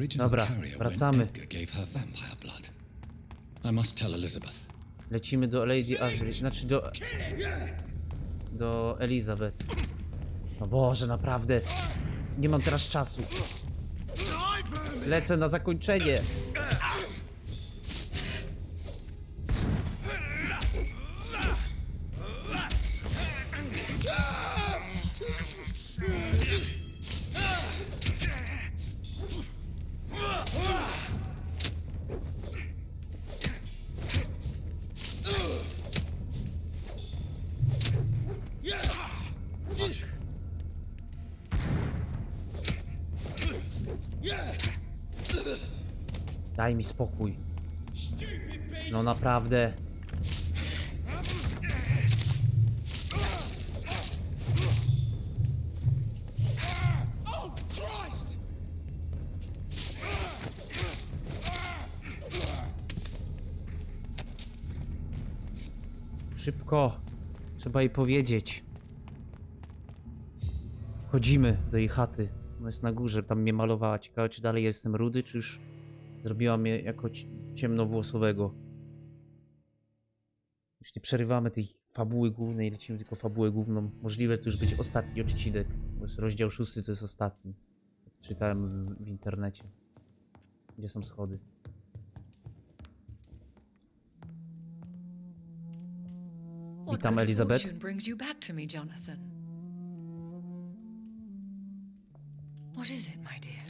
original Dobra, carrier wracamy. when Edgar gave her vampire blood. I must tell Elizabeth. Lecimy do Lady Ashbury, znaczy do Elizabeth. O Boże, naprawdę. Nie mam teraz czasu. Lecę na zakończenie. Daj mi spokój. No naprawdę. Szybko. Trzeba jej powiedzieć. Chodzimy do jej chaty. Ona jest na górze, tam mnie malowała. Ciekawe, czy dalej jestem rudy, czy już zrobiła mnie jako ciemnowłosowego. Już nie przerywamy tej fabuły głównej, lecimy tylko fabułę główną. Możliwe, to już będzie ostatni odcinek. Bo jest rozdział 6 to jest ostatni. Czytałem w internecie. Gdzie są schody? Witam, Elizabeth. What brings you back to me, Jonathan? What is it, my dear?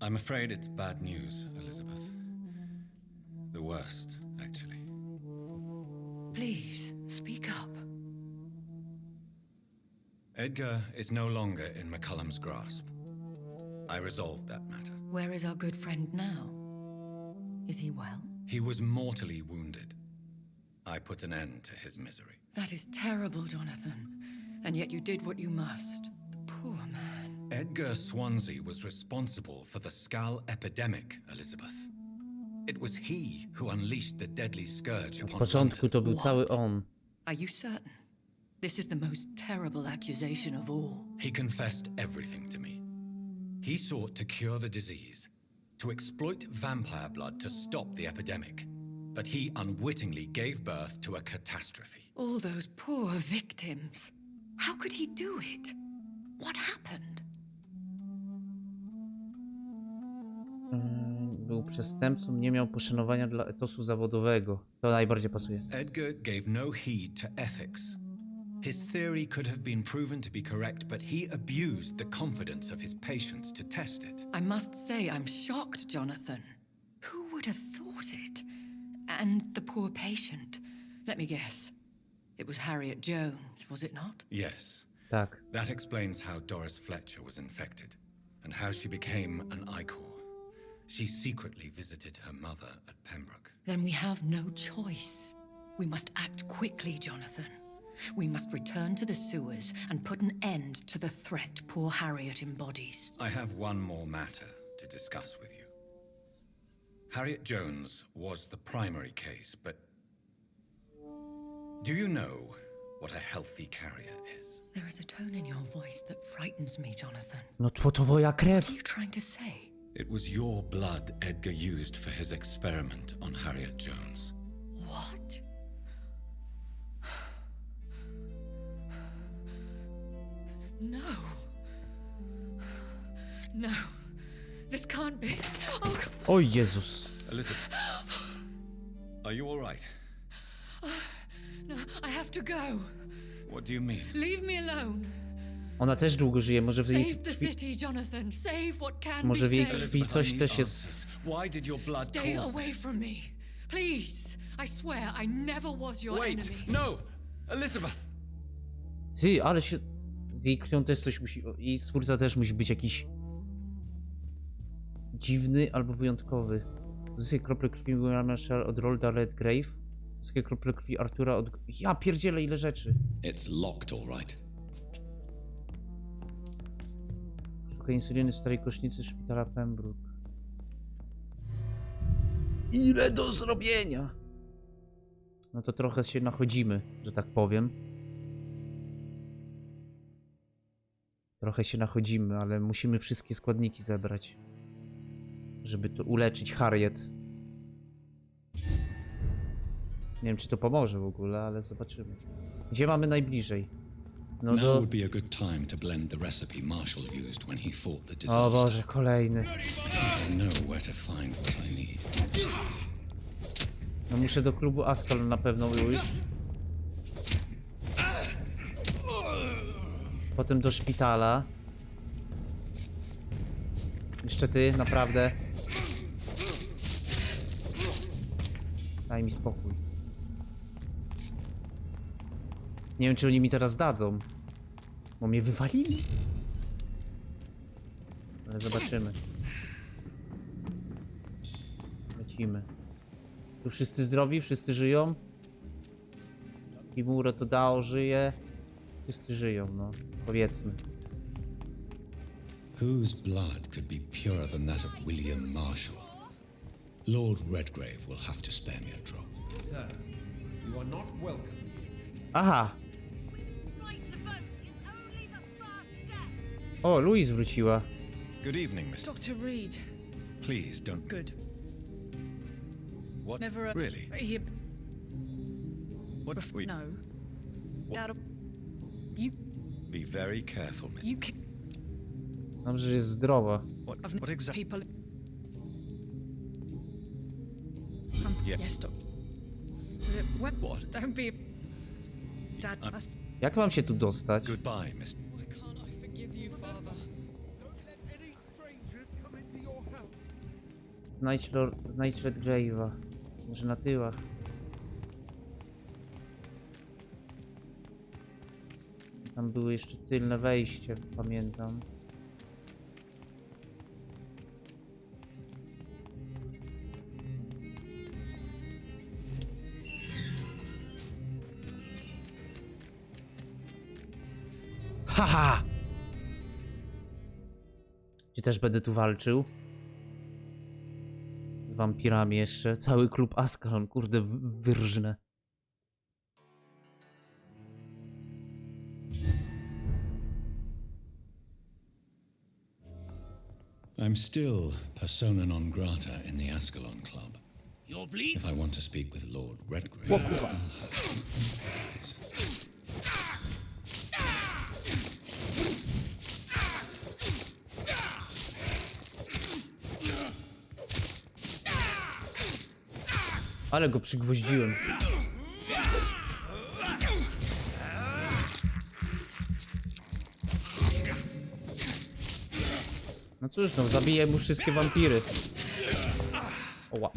I'm afraid it's bad news, Elizabeth. The worst, actually. Please, speak up. Edgar is no longer in McCullum's grasp. I resolved that matter. Where is our good friend now? Is he well? He was mortally wounded. I put an end to his misery. That is terrible, Jonathan. And yet you did what you must. The poor man. Edgar Swansea was responsible for the Skal epidemic, Elizabeth. It was he who unleashed the deadly scourge W upon początku to był What? cały on. Are you certain? This is the most terrible accusation of all. He confessed everything to me. He sought to cure the disease, to exploit vampire blood to stop the epidemic. But he unwittingly gave birth to a catastrophe. All those poor victims. How could he do it? What happened? Był przestępcą, nie miał poszanowania dla etosu zawodowego. To najbardziej pasuje. Edgar gave no heed to ethics. His theory could have been proven to be correct, but he abused the confidence of his patients to test it. I must say I'm shocked, Jonathan. Who would have thought it? And the poor patient. Let me guess. It was Harriet Jones, was it not? Yes, Tak. that explains how Doris Fletcher was infected, and how she became an Icor. She secretly visited her mother at Pembroke. Then we have no choice. We must act quickly, Jonathan. We must return to the sewers and put an end to the threat poor Harriet embodies. I have one more matter to discuss with you. Harriet Jones was the primary case, but do you know what a healthy carrier is? There is a tone in your voice that frightens me, Jonathan. No to twoja What are krew. you trying to say? It was your blood Edgar used for his experiment on Harriet Jones. What? No. No. This can't be. Oh, God. O Jezus. Elizabeth, are you all right? No, I have to go. What do you mean? Leave me alone. Ona też długo żyje, może w jej Save the krwi, city, Jonathan. Save what can może w be jej saved. krwi coś I też need jest... answers. Why did your blood Stay cause away this? from me. Please. I swear I never was your Wait, enemy. no! Elizabeth! Ty, ale się... Z jej krwią też coś musi... Jej stwórca też musi być jakiś... dziwny albo wyjątkowy. Zyskaj krople krwi Marshal od Rolda Redgrave. Zyskaj krople krwi Artura od... Ja pierdzielę, ile rzeczy. It's locked, all right. Szukaj insuliny w starej kosznicy szpitala Pembroke. Ile do zrobienia? No to trochę się nachodzimy, że tak powiem. Trochę się nachodzimy, ale musimy wszystkie składniki zebrać, żeby to uleczyć Harriet. Nie wiem, czy to pomoże w ogóle, ale zobaczymy. Gdzie mamy najbliżej? No Now do... would be a good time to blend the recipe Marshal used when he fought the disaster. O Boże, kolejny. I know where to find what I need. No muszę do klubu Ascalon na pewno pójść. Potem do szpitala. Jeszcze ty, naprawdę. Daj mi spokój. Nie wiem, czy oni mi teraz dadzą. Bo mnie wywalili? Ale zobaczymy. Lecimy. Tu wszyscy zdrowi? Wszyscy żyją? Kimuro to Dao żyje. Wszyscy żyją, no. Powiedzmy. Whose blood could be purer than that of William Marshal? Lord Redgrave will have to spare me a drop. Sir, you are not welcome. Aha! O, Louise wróciła. Good evening, Mr. Dr. Reid. Please don't. Good. What? Never. Really? He, What? Wait, no. Out of. You. be very careful, Miss. You. Dobrze, że jest zdrowa. What exactly? People. Yeah. Yes, Doc. What? What? Don't be. Dad. I'm- Must. Jak mam się tu dostać? Goodbye, Miss. Why can't I forgive you, Father? Znajdź Redgrave'a. Może na tyłach. Tam było jeszcze tylne wejście, pamiętam. Haha! Czy też będę tu walczył? Z wampirami jeszcze. Cały klub Ascalon, kurde, wyrżnę. I'm still persona non grata in the Ascalon Club. You'll bleed. If I want to speak with Lord Redgrave, I'll have to. Please. Ale go przygwoździłem. No cóż, no zabiję mu wszystkie wampiry. Oła.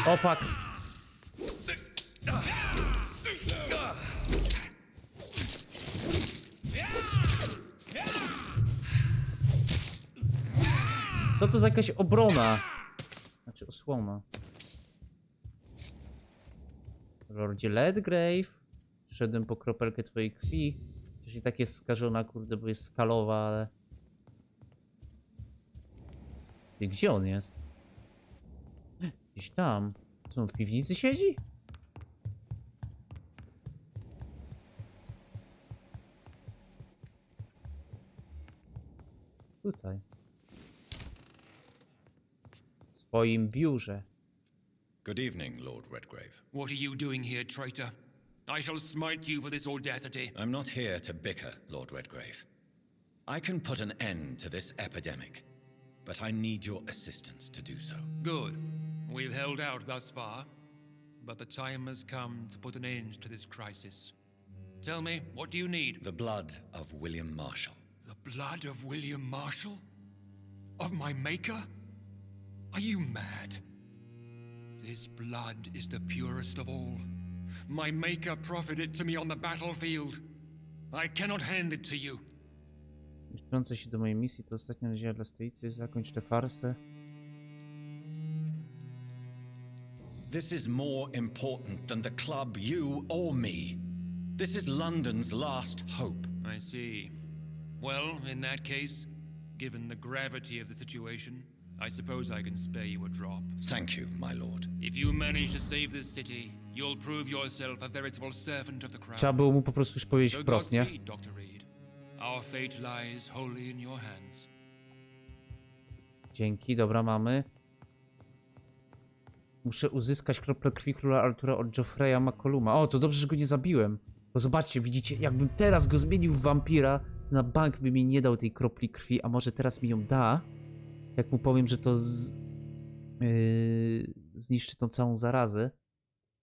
O fuck. Co to za jakaś obrona? Znaczy osłona. Lordzie Redgrave. Przyszedłem po kropelkę twojej krwi. Chociaż i tak jest skażona, kurde, bo jest skalowa, ale... Ty, gdzie on jest? Gdzieś tam. Co, on w piwnicy siedzi? Tutaj. W swoim biurze. Good evening, Lord Redgrave. What are you doing here, traitor? I shall smite you for this audacity. I'm not here to bicker, Lord Redgrave. I can put an end to this epidemic, but I need your assistance to do so. Good. We've held out thus far, but the time has come to put an end to this crisis. Tell me, what do you need? The blood of William Marshal. The blood of William Marshal? Of my maker? Are you mad? This blood is the purest of all. My maker proffered it to me on the battlefield. I cannot hand it to you. Wtrącę się do mojej misji, to ostatnia nadzieja dla stolicy. Zakończ tę farsę. This is more important than the club, you, or me. This is London's last hope. I see. Well, in that case, given the gravity of the situation, I suppose I can spare you a drop. Thank you, my lord. If you manage to save this city, you'll prove yourself a veritable servant of the crown. Trzeba było mu po prostu już powiedzieć So wprost, nie? Godspeed, Dr. Reid. Our fate lies wholly in your hands. Dzięki, dobra, mamy. Muszę uzyskać kroplę krwi króla Artura od Joffreya McColluma. O, to dobrze, że go nie zabiłem. Bo zobaczcie, widzicie, jakbym teraz go zmienił w wampira, na bank by mi nie dał tej kropli krwi, a może teraz mi ją da? Jak mu powiem, że to zniszczy tą całą zarazę.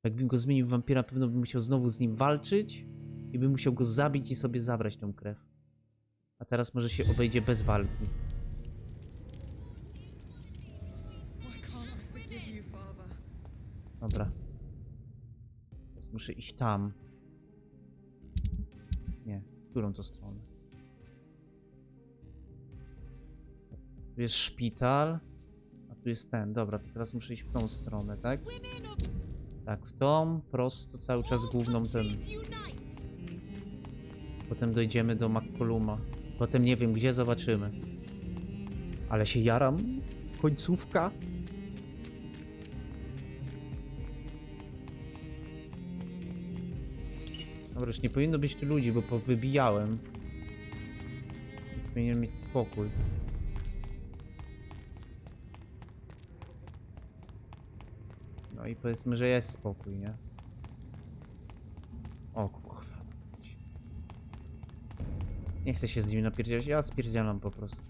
Jakbym go zmienił w wampira, pewno bym musiał znowu z nim walczyć i bym musiał go zabić i sobie zabrać tą krew. A teraz może się obejdzie bez walki. Why can't I forgive you, Father? Dobra. Teraz muszę iść tam. Nie, w którą to stronę? Tu jest szpital, a tu jest ten. Dobra, to teraz muszę iść w tą stronę, tak? Tak, w tą, prosto, cały czas główną ten. Potem dojdziemy do McColluma. Potem nie wiem gdzie, zobaczymy. Ale się jaram. Końcówka. Dobra, już nie powinno być tu ludzi, bo powybijałem. Więc powinienem mieć spokój. No i powiedzmy, że jest spokój, nie? O kurwa. Nie chcę się z nimi napierdzielać, ja spierdzielam po prostu.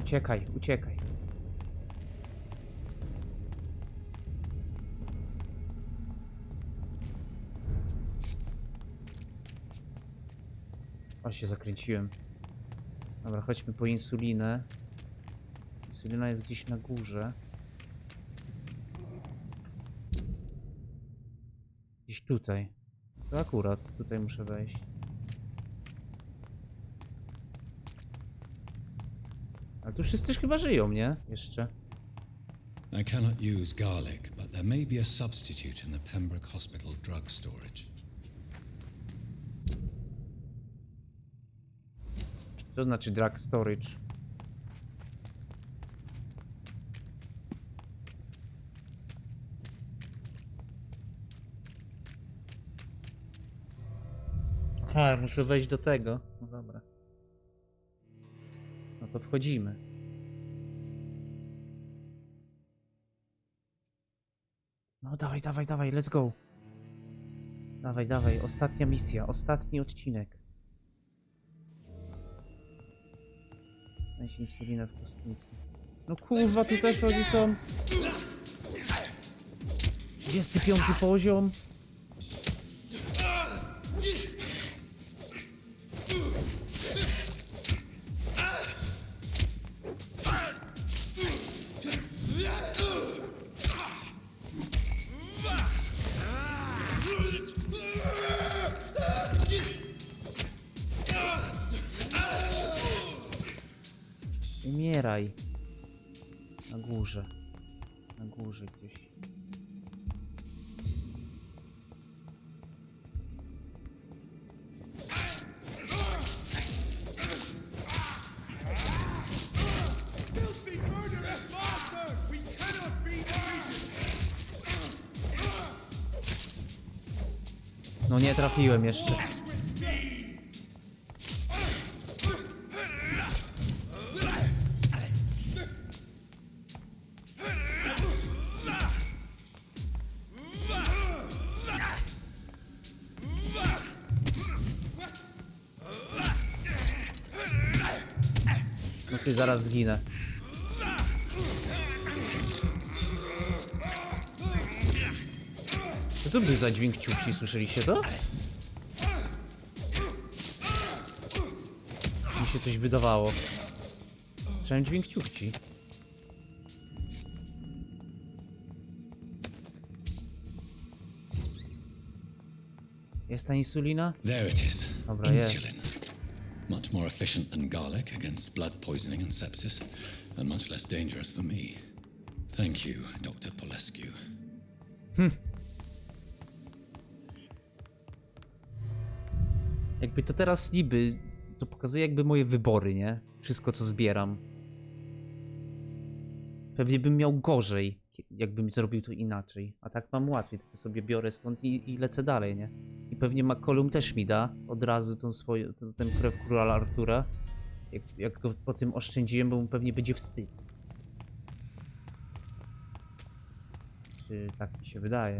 Uciekaj, uciekaj. O, się zakręciłem. Dobra, chodźmy po insulinę. Insulina jest gdzieś na górze. Gdzieś tutaj. To akurat, tutaj muszę wejść. Ale tu wszyscy chyba żyją, nie? Jeszcze. I cannot use garlic, but there may be a substitute in the Pembroke Hospital drug storage. Co znaczy drug storage? Aha, muszę wejść do tego. No dobra. No to wchodzimy. No dawaj, dawaj, dawaj, let's go. Dawaj, dawaj, ostatnia misja, ostatni odcinek. Weź insulinę w kostnicy. No kurwa, tu też oni są. 35 poziom. Umieraj. Na górze. Na górze gdzieś. No nie trafiłem jeszcze. No ty zaraz zginę. Co to był za dźwięk ciuci, słyszeliście to? Mi się coś wydawało. Słyszałem dźwięk ciuci. Jest ta insulina? There it is. Dobra, jest. Insulin. Much more efficient than garlic against blood poisoning and sepsis, and much less dangerous for me. Thank you, Dr. Polescu. Jakby to teraz niby, to pokazuje jakby moje wybory, nie? Wszystko co zbieram. Pewnie bym miał gorzej, jakbym zrobił to inaczej. A tak mam łatwiej, tylko sobie biorę stąd i lecę dalej, nie? I pewnie McCollum też mi da od razu ten krew króla Artura. Jak go po tym oszczędziłem, bo mu pewnie będzie wstyd. Czy tak mi się wydaje?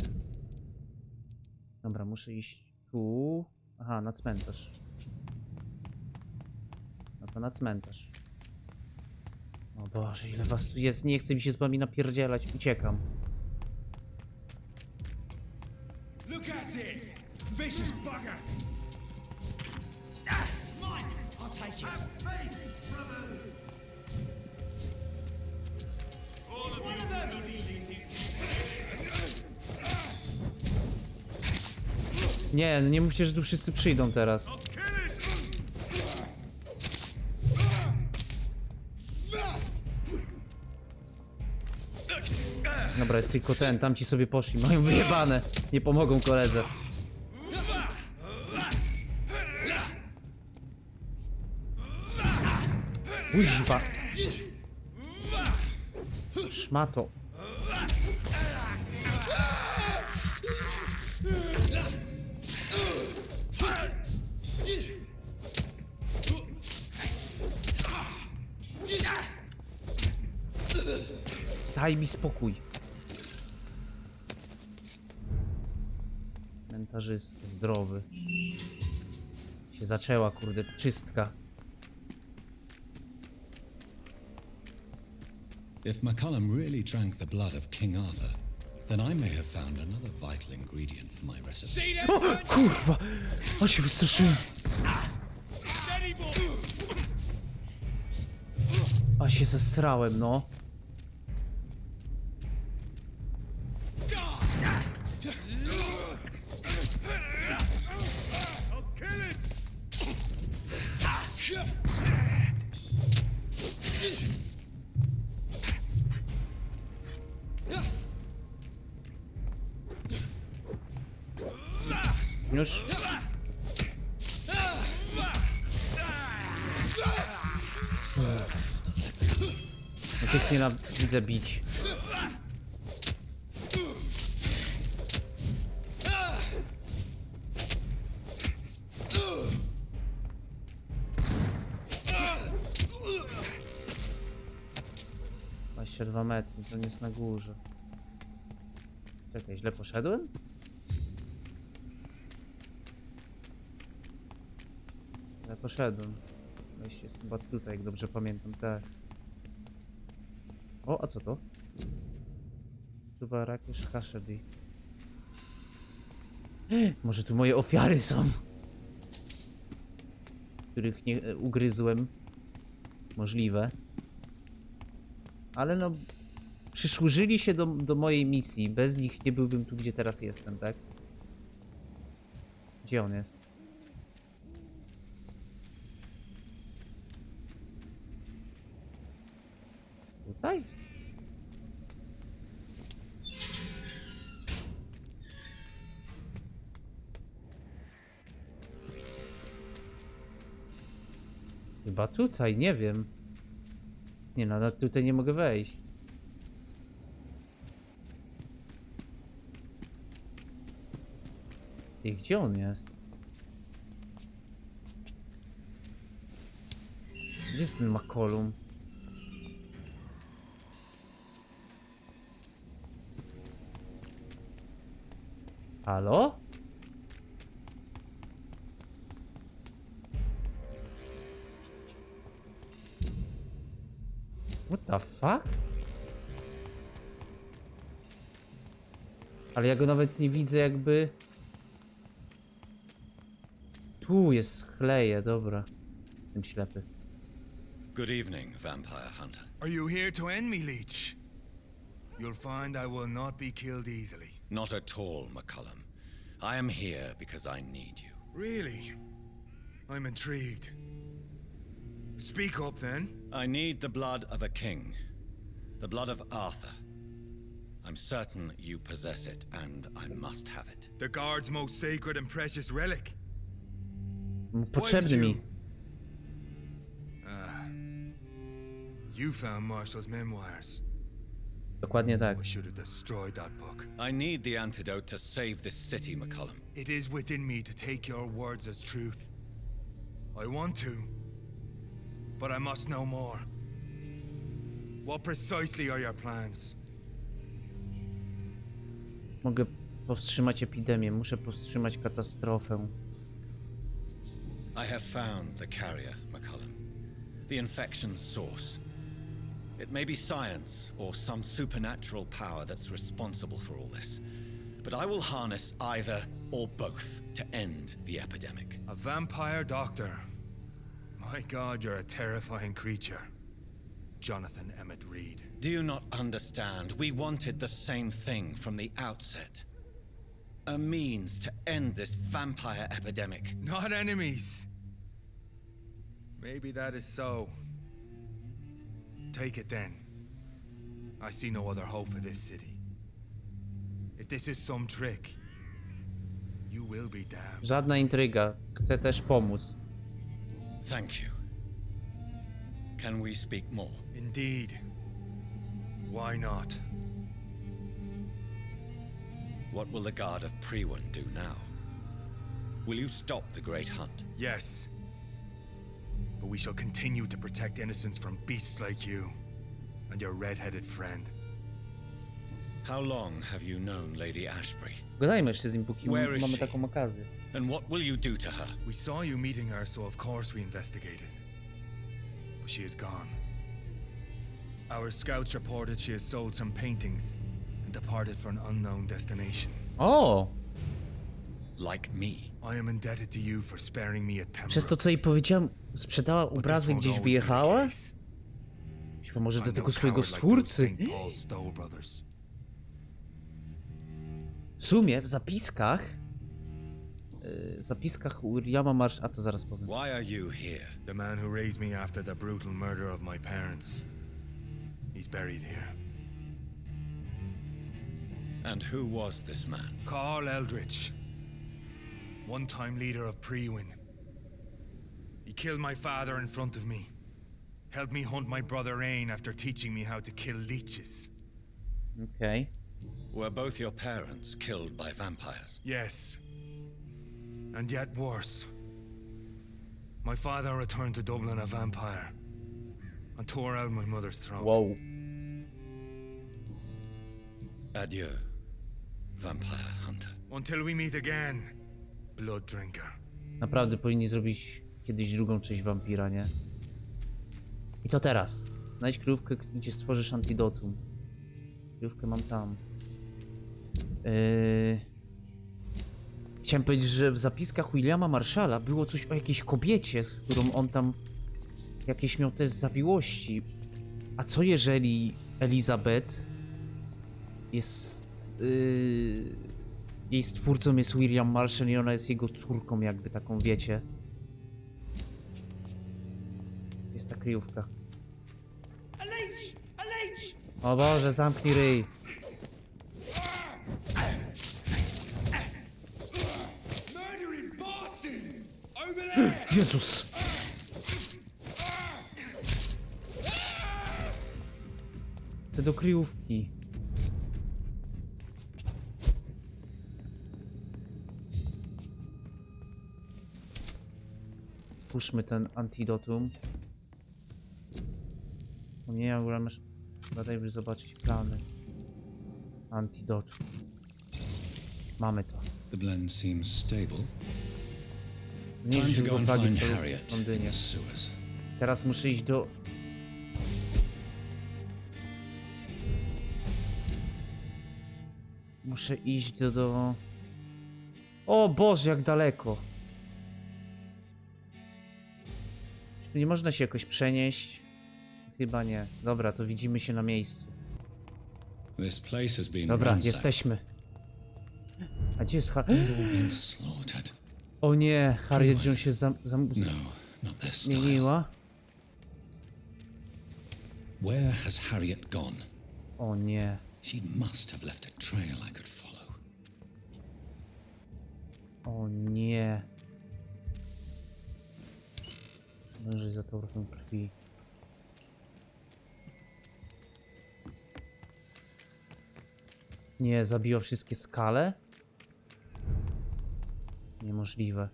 Dobra, muszę iść tu. Aha, na cmentarz. No to na cmentarz. O Boże, ile was tu jest. Nie chcę mi się z wami napierdzielać. Uciekam. Look at it! Vicious bugger! Mine! I'll take it! Nie, no nie mówcie, że tu wszyscy przyjdą teraz. Dobra, jest tylko ten, tamci sobie poszli, mają wyjebane. Nie pomogą koledze. Uźwa. Szmato. Daj mi spokój. Mentarzysta, zdrowy. Się zaczęła, kurde, czystka. If McCullum really drank the blood of King Arthur, then I may have found another vital ingredient for my recipe. O, kurwa! O, się wystraszyłem. A się zesrałem, no. Już. Ja tych nienawidzę bić. Jeszcze 2 metry, to nie jest na górze. Czekaj, źle poszedłem? Ja poszedłem. Wejście jest chyba tutaj, jak dobrze pamiętam, tak. O, a co to? Czuwa rakiesz haszedi. Może tu moje ofiary są? Których nie ugryzłem. Możliwe. Ale no... Przysłużyli się do mojej misji. Bez nich nie byłbym tu, gdzie teraz jestem, tak? Gdzie on jest? Tutaj? Chyba tutaj, nie wiem. Nie no, tutaj nie mogę wejść. I gdzie on jest? Gdzie jest ten McCollum? Halo? What the fuck? Ale ja go nawet nie widzę jakby... Tu jest chleje, dobra. Jestem ślepy. Good evening, vampire hunter. Are you here to end me, leech? You'll find I will not be killed easily. Not at all, McCullum. I am here because I need you. Really? I'm intrigued. Speak up, then. I need the blood of a king. The blood of Arthur. I'm certain you possess it, and I must have it. The guard's most sacred and precious relic. Potrzebny mi. You found Marshal's memoirs. Dokładnie tak. I should have destroyed that book. I need the antidote to save this city, McCullum. It is within me to take your words as truth. I want to, but I must know more. What precisely are your plans? Mogę powstrzymać epidemię, muszę powstrzymać katastrofę. I have found the carrier, McCullum. The infection's source. It may be science or some supernatural power that's responsible for all this. But I will harness either or both to end the epidemic. A vampire doctor. My God, you're a terrifying creature. Jonathanem Reidem. Do you not understand? We wanted the same thing from the outset. A means to end this vampire epidemic. Not enemies. Maybe that is so. Take it then. I see no other hope for this city. If this is some trick, you will be damned. Żadna intryga. Chcę też pomóc. Thank you. Can we speak more? Indeed. Why not? What will the Guard of Prewen do now? Will you stop the Great Hunt? Yes. But we shall continue to protect innocents from beasts like you and your red-headed friend. How long have you known Lady Ashbury? Gadajmy jeszcze z nim, póki Where is mamy she? taką okazję. And what will you do to her? We saw you meeting her, so of course we investigated. But she is gone. Our scouts reported she has sold some paintings and departed for an unknown destination. O! Like me. I am indebted to you for sparing me at Przez to, Pembroke. co jej powiedziałem, sprzedała But this obrazy, won't gdzieś always be the wyjechała? case. Chyba może do I'm tego no swojego coward like those stwórcy. St. Paul's Stowe brothers. W sumie w zapiskach Williama Marshalla, a to zaraz powiem. Why are you here? The man who raised me after the brutal murder of my parents. He's buried here. And who was this man? Carl Eldritch. One-time leader of Prewen. He killed my father in front of me. Helped me hunt my brother Ain after teaching me how to kill leeches. Okej. Were both your parents killed by vampires? Yes. And yet worse. My father returned to Dublin a vampire and tore out my mother's throat. Wow. Adieu, vampire hunter. Until we meet again, blood drinker. Naprawdę powinni zrobić kiedyś drugą część wampira, nie? I co teraz? Znajdź kryjówkę, gdzie stworzysz antidotum. Kryjówkę mam tam. Chciałem powiedzieć, że w zapiskach Williama Marshalla było coś o jakiejś kobiecie, z którą on tam jakieś miał też zawiłości. A co jeżeli Elizabeth jest... jej stwórcą jest William Marshall i ona jest jego córką, jakby taką, wiecie. Jest ta kryjówka. O Boże, zamknij ryj. Jezus! Chcę do kryjówki. Spójrzmy ten antidotum. Wspomnienia, masz... Badaj, by zobaczyć plany. Antidotum. Mamy to. The blend seems stable. Time Zniszczyć to go źródło and plagi find w Harriet in Londynie. the sewers. Teraz muszę iść do... Muszę iść do... O Boże, jak daleko! Czy nie można się jakoś przenieść? Chyba nie. Dobra, to widzimy się na miejscu. This place has been Dobra, ransacked. jesteśmy. A gdzie jest Been slaughtered. O nie, Harriet ją się No, not their style. zmieniła. Where has Harriet gone? O nie. She must have left a trail I could follow. O nie. Leży za torfem krwi. Nie, zabiła wszystkie skale? Niemożliwe.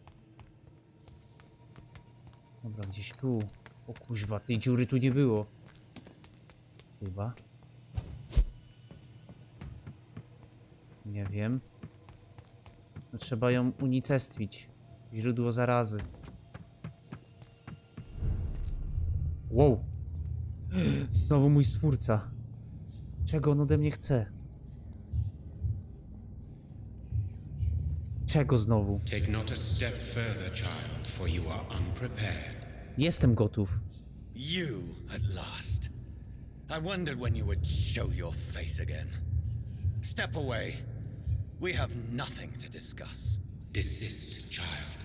Dobra, gdzieś tu. O kuźwa, tej dziury tu nie było. Chyba. Nie wiem. No, trzeba ją unicestwić. Źródło zarazy. Wow. Znowu mój stwórca. Czego on ode mnie chce? Czego znowu? Take not a step further, child, for you are unprepared. Jestem gotów. You, at last. I wondered when you would show your face again. Step away. We have nothing to discuss. Desist, child.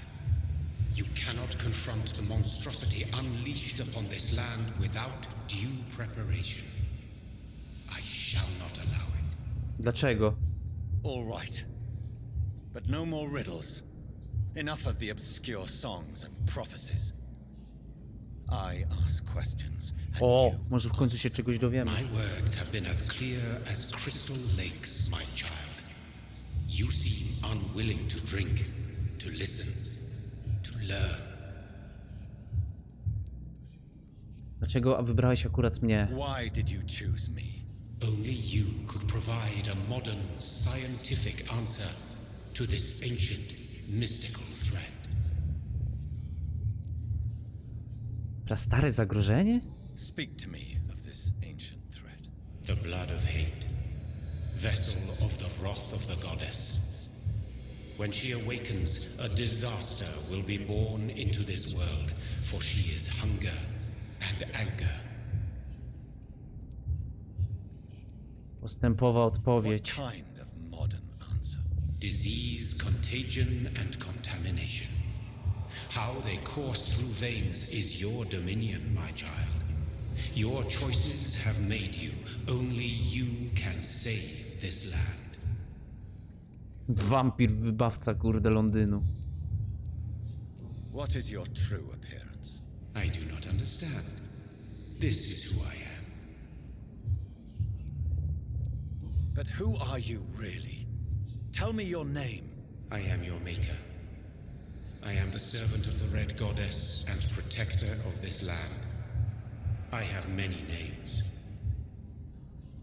You cannot confront the monstrosity unleashed upon this land without due preparation. I shall not allow it. Dlaczego? All right. But no more riddles. Enough of the obscure songs and prophecies. I ask questions. And O, you może w końcu się czegoś dowiemy. My words have been as clear as crystal lakes, my child. You seem unwilling to drink, to listen, to learn. Dlaczego wybrałeś akurat mnie? Why did you choose me? Only you could provide a modern, scientific answer to this ancient, mystical threat. Prastare zagrożenie? Speak to me of this ancient threat. The blood of hate, vessel of the wrath of the goddess. When she awakens, a disaster will be born into this world, for she is hunger and anger. Postępowa What odpowiedź. kind of modern answer? Disease, contagion, and contamination. How they course through veins is your dominion, my child. Your choices have made you. Only you can save this land. Wampir, wybawca, kurde, Londynu. What is your true appearance? I do not understand. This is who I am. But who are you really? Tell me your name. I am your maker. I am the servant of the Red Goddess and protector of this land. I have many names.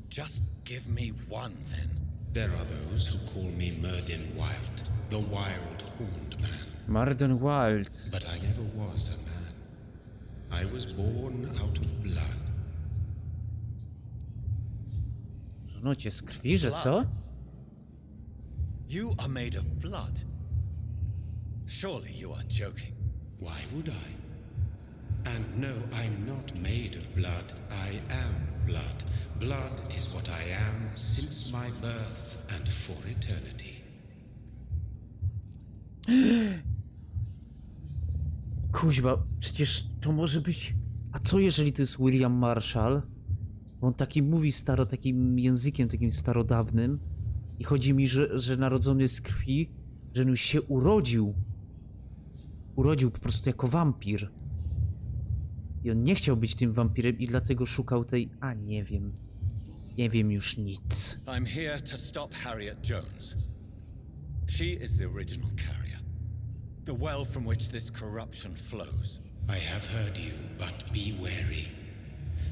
Just give me one then. There are those who call me Merdin Wild, the Wild Horned Man. Marden Wild. But I never was a man. I was born out of blood. No cię z krwi, że co? You are made of blood. Surely you are joking. Why would I? And no, I'm not made of blood. I am blood. Blood is what I am since my birth and for eternity. Kuźba, przecież to może być... A co jeżeli to jest William Marshal? On taki mówi takim językiem takim starodawnym i chodzi mi, że narodzony z krwi, że on już się urodził. Urodził po prostu jako wampir. I on nie chciał być tym wampirem i dlatego szukał tej... A, nie wiem. Nie wiem już nic. I'm here to stop Harriet Jones. She is the original carrier. The well from which this corruption flows. I have heard you, but be wary.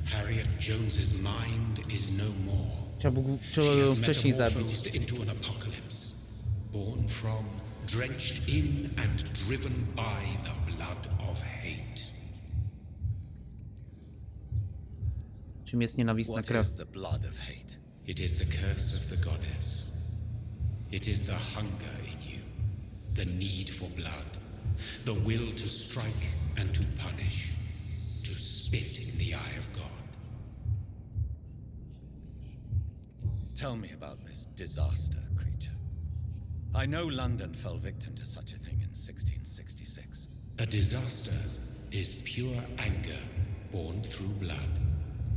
Harriet Jones's mind is no more. Trzeba She ją has wcześniej zabić. metamorphosed into an apocalypse, born from, drenched in, and driven by the blood of hate. Czym jest nienawistna What krew? is the blood of hate? It is the curse of the goddess. It is the hunger in you, the need for blood, the will to strike and to punish, to spit in the eye of God. Tell me about this disaster creature. I know London fell victim to such a thing in 1666. A disaster is pure anger born through blood.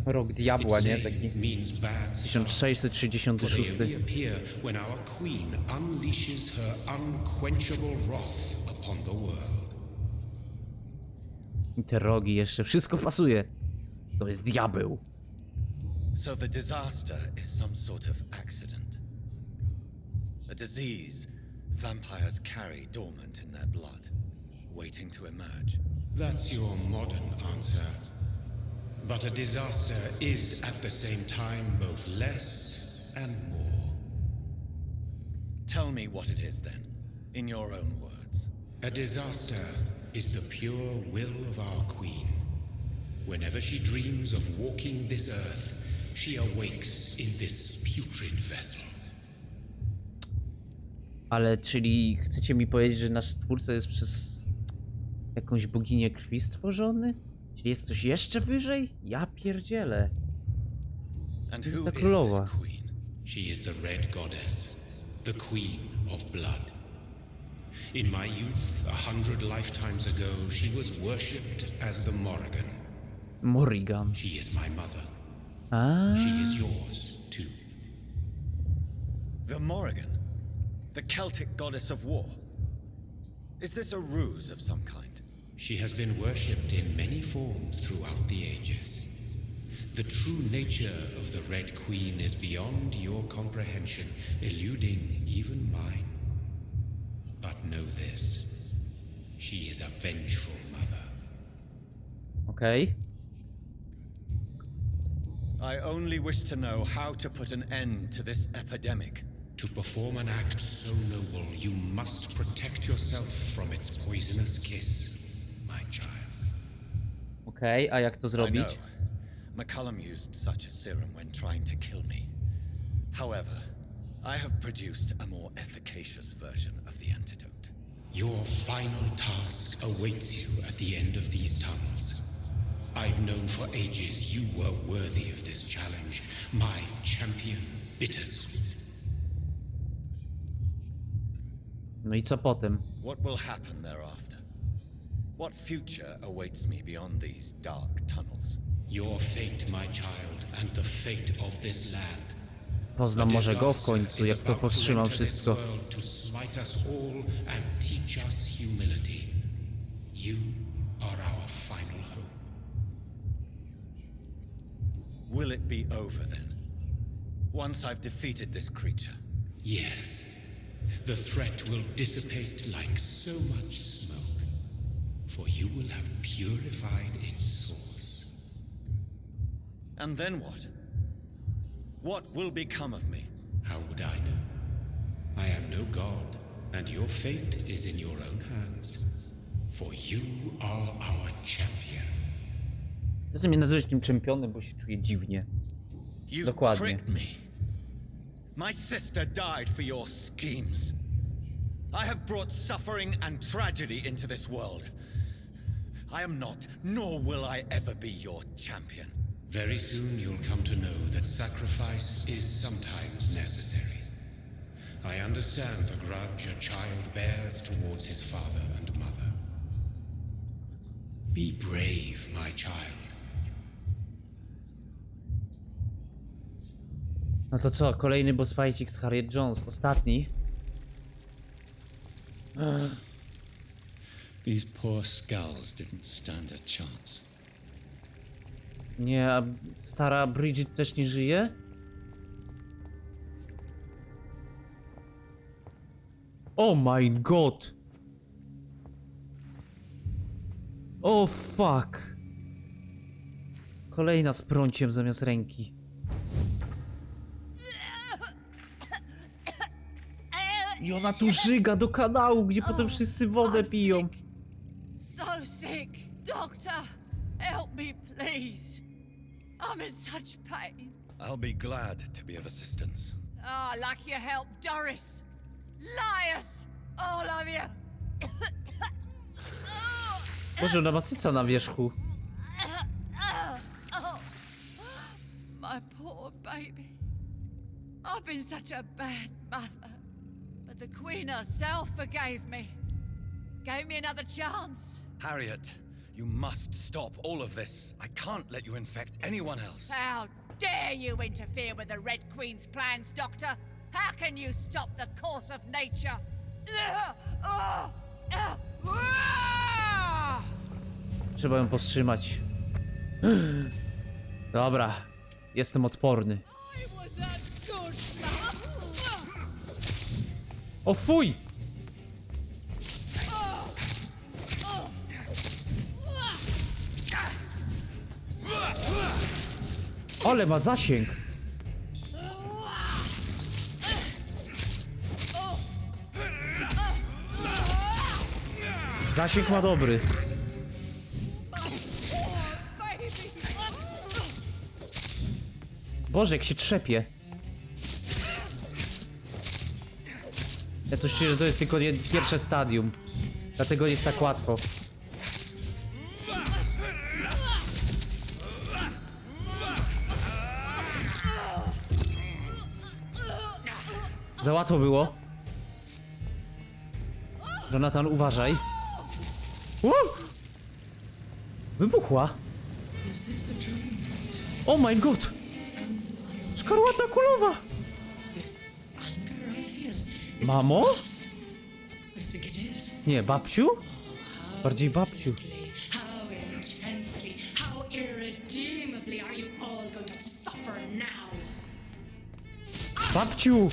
Rok diabła, nie? Its Taki name means bad star, for they 1666. only appear when our queen unleashes her unquenchable wrath upon the world. I te rogi jeszcze, wszystko pasuje. To jest diabeł. So the disaster is some sort of accident. A disease vampires carry dormant in their blood, waiting to emerge. That's your modern answer. But a disaster is at the same time both less and more. Tell me what it is then, in your own words. A disaster is the pure will of our queen. Whenever she dreams of walking this earth, she awakes in this putrid vessel. Ale czyli chcecie mi powiedzieć, że nasz twórca jest przez jakąś boginię krwi stworzony? Czyli jest coś jeszcze wyżej? Ja pierdzielę. And To jest who ta is królowa. this queen? She is the Red Goddess, the Queen of Blood. In my youth, 100 lifetimes ago, she was worshipped as the Morrigan. Morrigan. She is my mother. A, She is yours, too. The Morrigan? The Celtic goddess of war? Is this a ruse of some kind? She has been worshipped in many forms throughout the ages. The true nature of the Red Queen is beyond your comprehension, eluding even mine. But know this, she is a vengeful mother. okej. I only wish to know how to put an end to this epidemic. To perform an act so noble, you must protect yourself from its poisonous kiss, my child. Okej, a jak to I zrobić? know. McCullum used such a serum when trying to kill me. However, I have produced a more efficacious version of the antidote. Your final task awaits you at the end of these tunnels. I've known for ages you were worthy of this challenge, my champion, Bittersweet. No i co potem? What will happen thereafter? What future awaits me beyond these dark tunnels? Your fate, my child, and the fate of this land. Poznam może go w końcu, jak to About to powstrzymam enter this wszystko. world to smite us all and teach us humility. You are our final hope. Will it be over then? Once I've defeated this creature? Yes. The threat will dissipate like so much smoke, for you will have purified its source. And then what? What will become of me? How would I know? I am no god, and your fate is in your own hands, for you are our champion. Chcecie mnie nazywać tym czempionem, bo się czuję dziwnie. You Dokładnie. tricked me. My sister died for your schemes. I have brought suffering and tragedy into this world. I am not, nor will I ever be your champion. Very soon you'll come to know that sacrifice is sometimes necessary. I understand the grudge a child bears towards his father and mother. Be brave, my child. No to co, kolejny boss fightik z Harriet Jones, ostatni. These poor skulls didn't stand a chance. Nie, a stara Bridget też nie żyje? Oh my god! Oh fuck! Kolejna z prąciem zamiast ręki. I ona tu żyga do kanału, gdzie potem wszyscy wodę piją. So sick. Doctor, help me, please. I'm in such pain. I'll be glad to be of assistance. Ah, like your help, Doris. Liars! All of you! Boże, ona ma cyca na wierzchu. My poor baby. I've been such a bad mother. But the Queen herself forgave me. Gave me another chance. Harriet, you must stop all of this. I can't let you infect anyone else. How dare you interfere with the Red Queen's plans, Doctor? How can you stop the course of nature? Trzeba ją powstrzymać. Dobra. Jestem odporny. I was a good man. O fuj! Ale ma zasięg. Zasięg ma dobry. Boże, jak się trzepie. Ja to szczerze, to jest tylko pierwsze stadium. Dlatego nie jest tak łatwo. Za łatwo było. Jonathan, uważaj. Wybuchła. Oh my god! Szkarłata kulowa! Mamo? Nie, babciu? Bardziej babciu. How intensely, how irredeemably are you all going to suffer now? Babciu!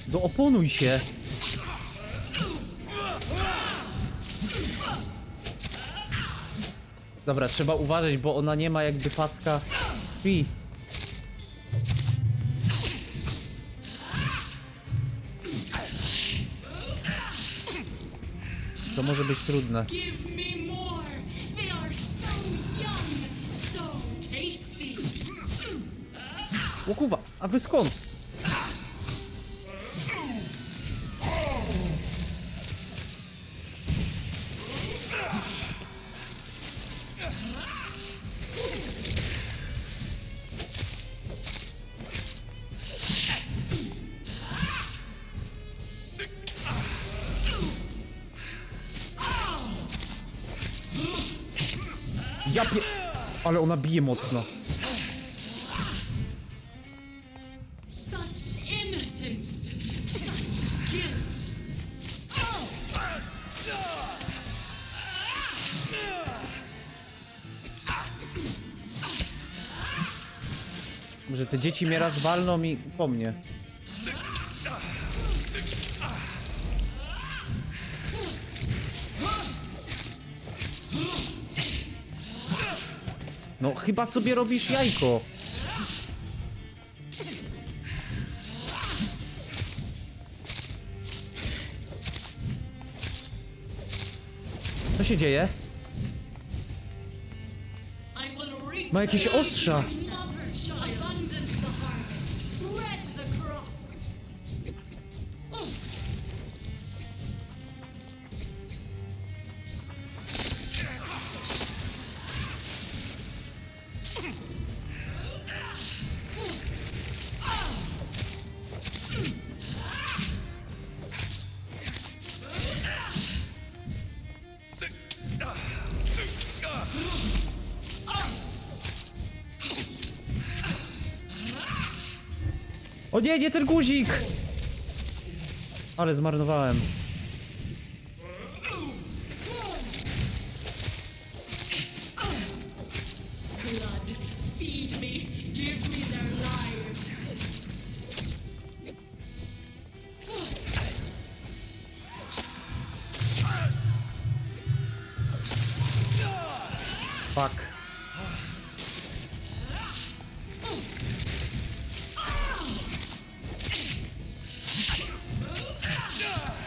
Dooponuj się. Dobra, trzeba uważać, bo ona nie ma jakby paska krwi. To może być trudne. Give me more. They are so young, so tasty. O kurwa, a wy skąd? Ja pie... Ale ona bije mocno. Such innocence, such guilt. Może te dzieci mnie raz walną i po mnie. No chyba sobie robisz jajko. Co się dzieje? Ma jakieś ostrza. O nie, nie ten guzik! Ale zmarnowałem. Blood, feed me, give me their lives. Fuck.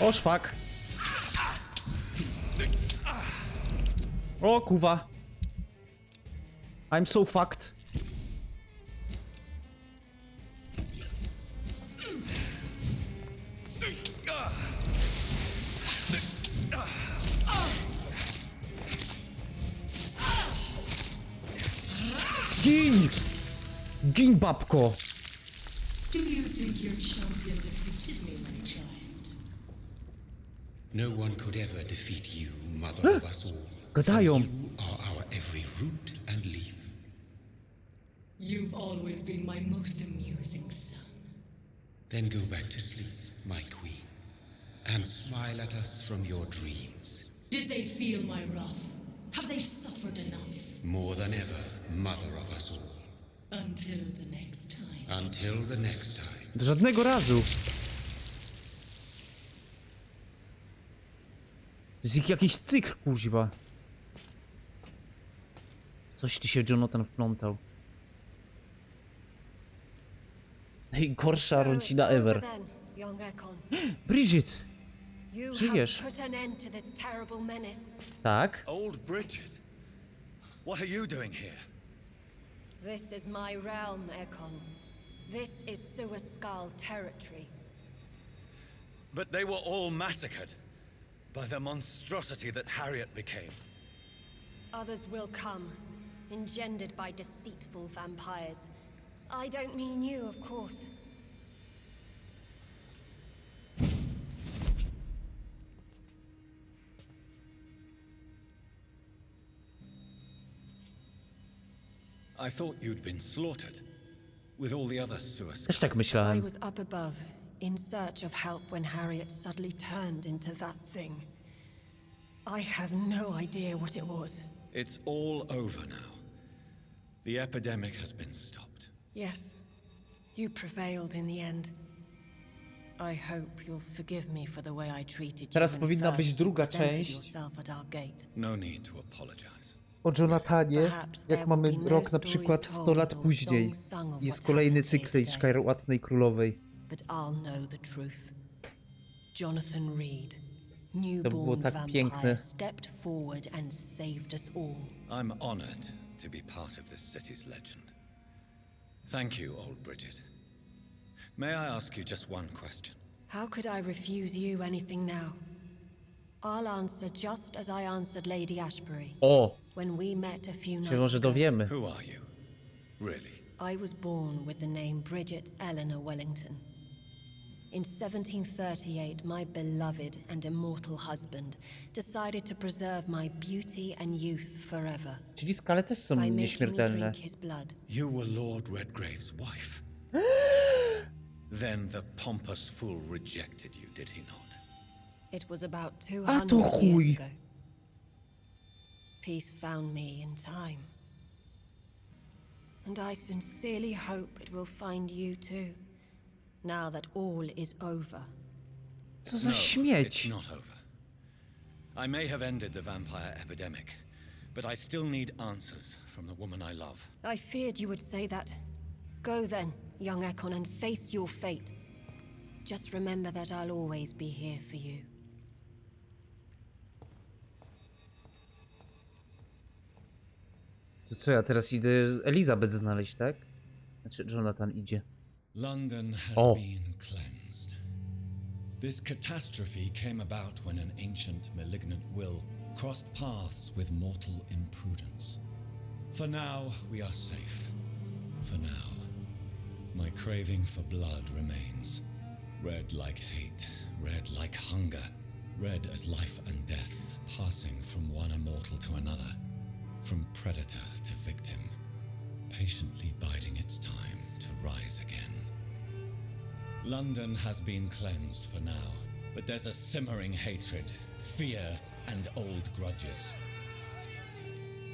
O szwak. O kuwa. I'm so fucked. Gin! Gin, babko! Do you think your champion defeated me, my child? No one could ever defeat you, mother of us all. Gadają. You are our every root and leaf. You've always been my most amusing son. Then go back to sleep, my queen. and smile at us from your dreams. Did they feel my wrath? Have they suffered enough? More than ever, mother of us all. Until the next time. Until the next time. Żadnego razu. To jest jakiś cykl, kuźwa. Coś ty się Jonathan wplątał. Najgorsza rodzina ever. Bridget! Żyjesz? Tak? Old Bridget, what are you doing here? This is my realm, Ekon. This is Suaskal territory. But they were all massacred by the monstrosity that Harriet became. Others will come, engendered by deceitful vampires. I don't mean you, of course. I thought you'd been slaughtered, with all the other suicides. Też tak I myślałem. was up above, in search of help when Harriet suddenly turned into that thing. I have no idea what it was. It's all over now. The epidemic has been stopped. Yes, you prevailed in the end. I hope you'll forgive me for the way I treated you. Teraz when powinna być first druga you presented część. yourself at our gate. No need to apologize. O Jonathanie, jak mamy rok na przykład 100 lat później. Jest kolejny cykl tej Szkarłatnej Królowej. But I'll know the truth. Jonathan Reid, To było newborn tak piękne. vampire, stepped forward and saved us all. I'm honored to be part of this city's legend. Thank you, old Bridget. May I ask you just one question? How could I refuse you anything now? I'll answer just as I answered Lady Ashbury O! when we met a few Się nights może ago. dowiemy. Who are you? Really? I was born with the name Bridget Eleanor Wellington. In 1738, my beloved and immortal husband decided to preserve my beauty and youth forever Czyli skale też są by making me nieśmiertelne. drink his blood. You were Lord Redgrave's wife. Then the pompous fool rejected you, did he not? It was about A to 200 chuj. years ago. Peace found me in time. And I sincerely hope it will find you too, now that all is over. Co za No, śmieć! it's not over. I may have ended the vampire epidemic, but I still need answers from the woman I love. I feared you would say that. Go then, young Ekon, and face your fate. Just remember that I'll always be here for you. To co, ja teraz idę Elizabeth znaleźć, tak? Znaczy Jonathan idzie. London has Oh. been cleansed. This catastrophe came about when an ancient malignant will crossed paths with mortal imprudence. For now, we are safe. For now. My craving for blood remains. Red like hate, red like hunger. Red as life and death, passing from one immortal to another. From predator to victim. Patiently biding its time to rise again. London has been cleansed for now, but there's a simmering hatred, fear, and old grudges.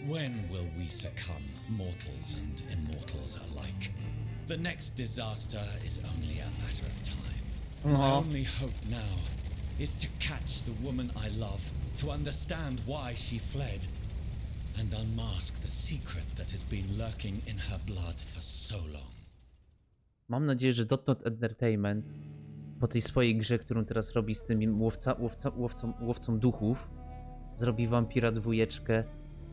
When will we succumb, mortals and immortals alike? The next disaster is only a matter of time. My only hope now is to catch the woman I love, to understand why she fled, and unmask the secret that has been lurking in her blood for so long. Mam nadzieję, że Dotnod Entertainment po tej swojej grze, którą teraz robi z tym łowcą duchów, zrobi Vampira 2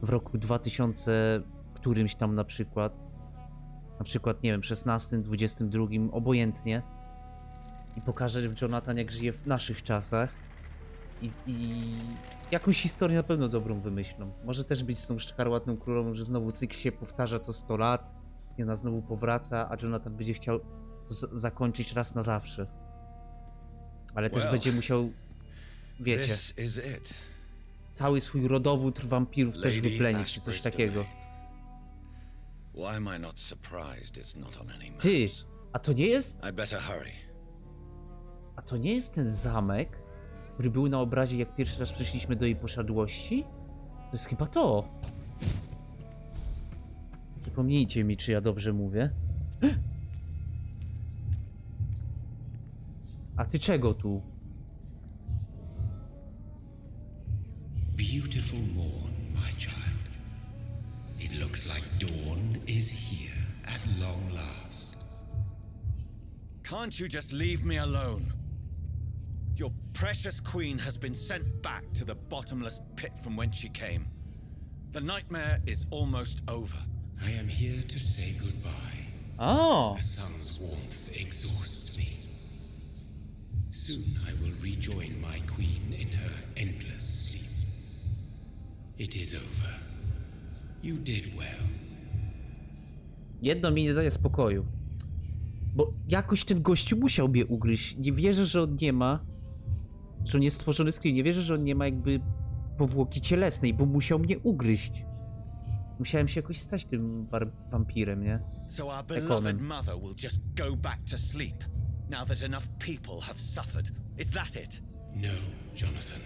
w roku 2000 którymś tam na przykład, nie wiem, 16, 22, obojętnie, i pokaże Jonathan, jak żyje w naszych czasach i jakąś historię na pewno dobrą wymyślą. Może też być z tą Szkarłatną Królową, że znowu cykl się powtarza co 100 lat i ona znowu powraca, a Jonathan będzie chciał zakończyć raz na zawsze. Ale też Well, będzie musiał, wiecie, This is it. cały swój rodowód wampirów też Lady wyplenić, czy coś Ashbury's takiego. domain. Why am I not surprised it's not on any Ty, maps? a to nie jest... I'd better hurry. A to nie jest ten zamek, który był na obrazie, jak pierwszy raz przyszliśmy do jej posiadłości? To jest chyba to. Przypomnijcie mi, czy ja dobrze mówię. A ty czego tu? Beautiful morn, my child. It looks like dawn is here at long last. Can't you just leave me alone? Your precious queen has been sent back to the bottomless pit from whence she came. The nightmare is almost over. I am here to say goodbye. O! The sun's warmth exhausts me. Soon I will rejoin my queen in her endless sleep. It is over. You did well. Jedno mi nie daje spokoju. Bo jakoś ten gościu musiał mnie ugryźć. Nie wierzę, że on nie ma... Że on jest stworzony z krwi. Nie wierzę, że on nie ma jakby powłoki cielesnej, bo musiał mnie ugryźć. Musiałem się jakoś stać tym wampirem, nie? So our beloved mother will just go back to sleep, now that enough people have suffered. Is that it? No, Jonathan.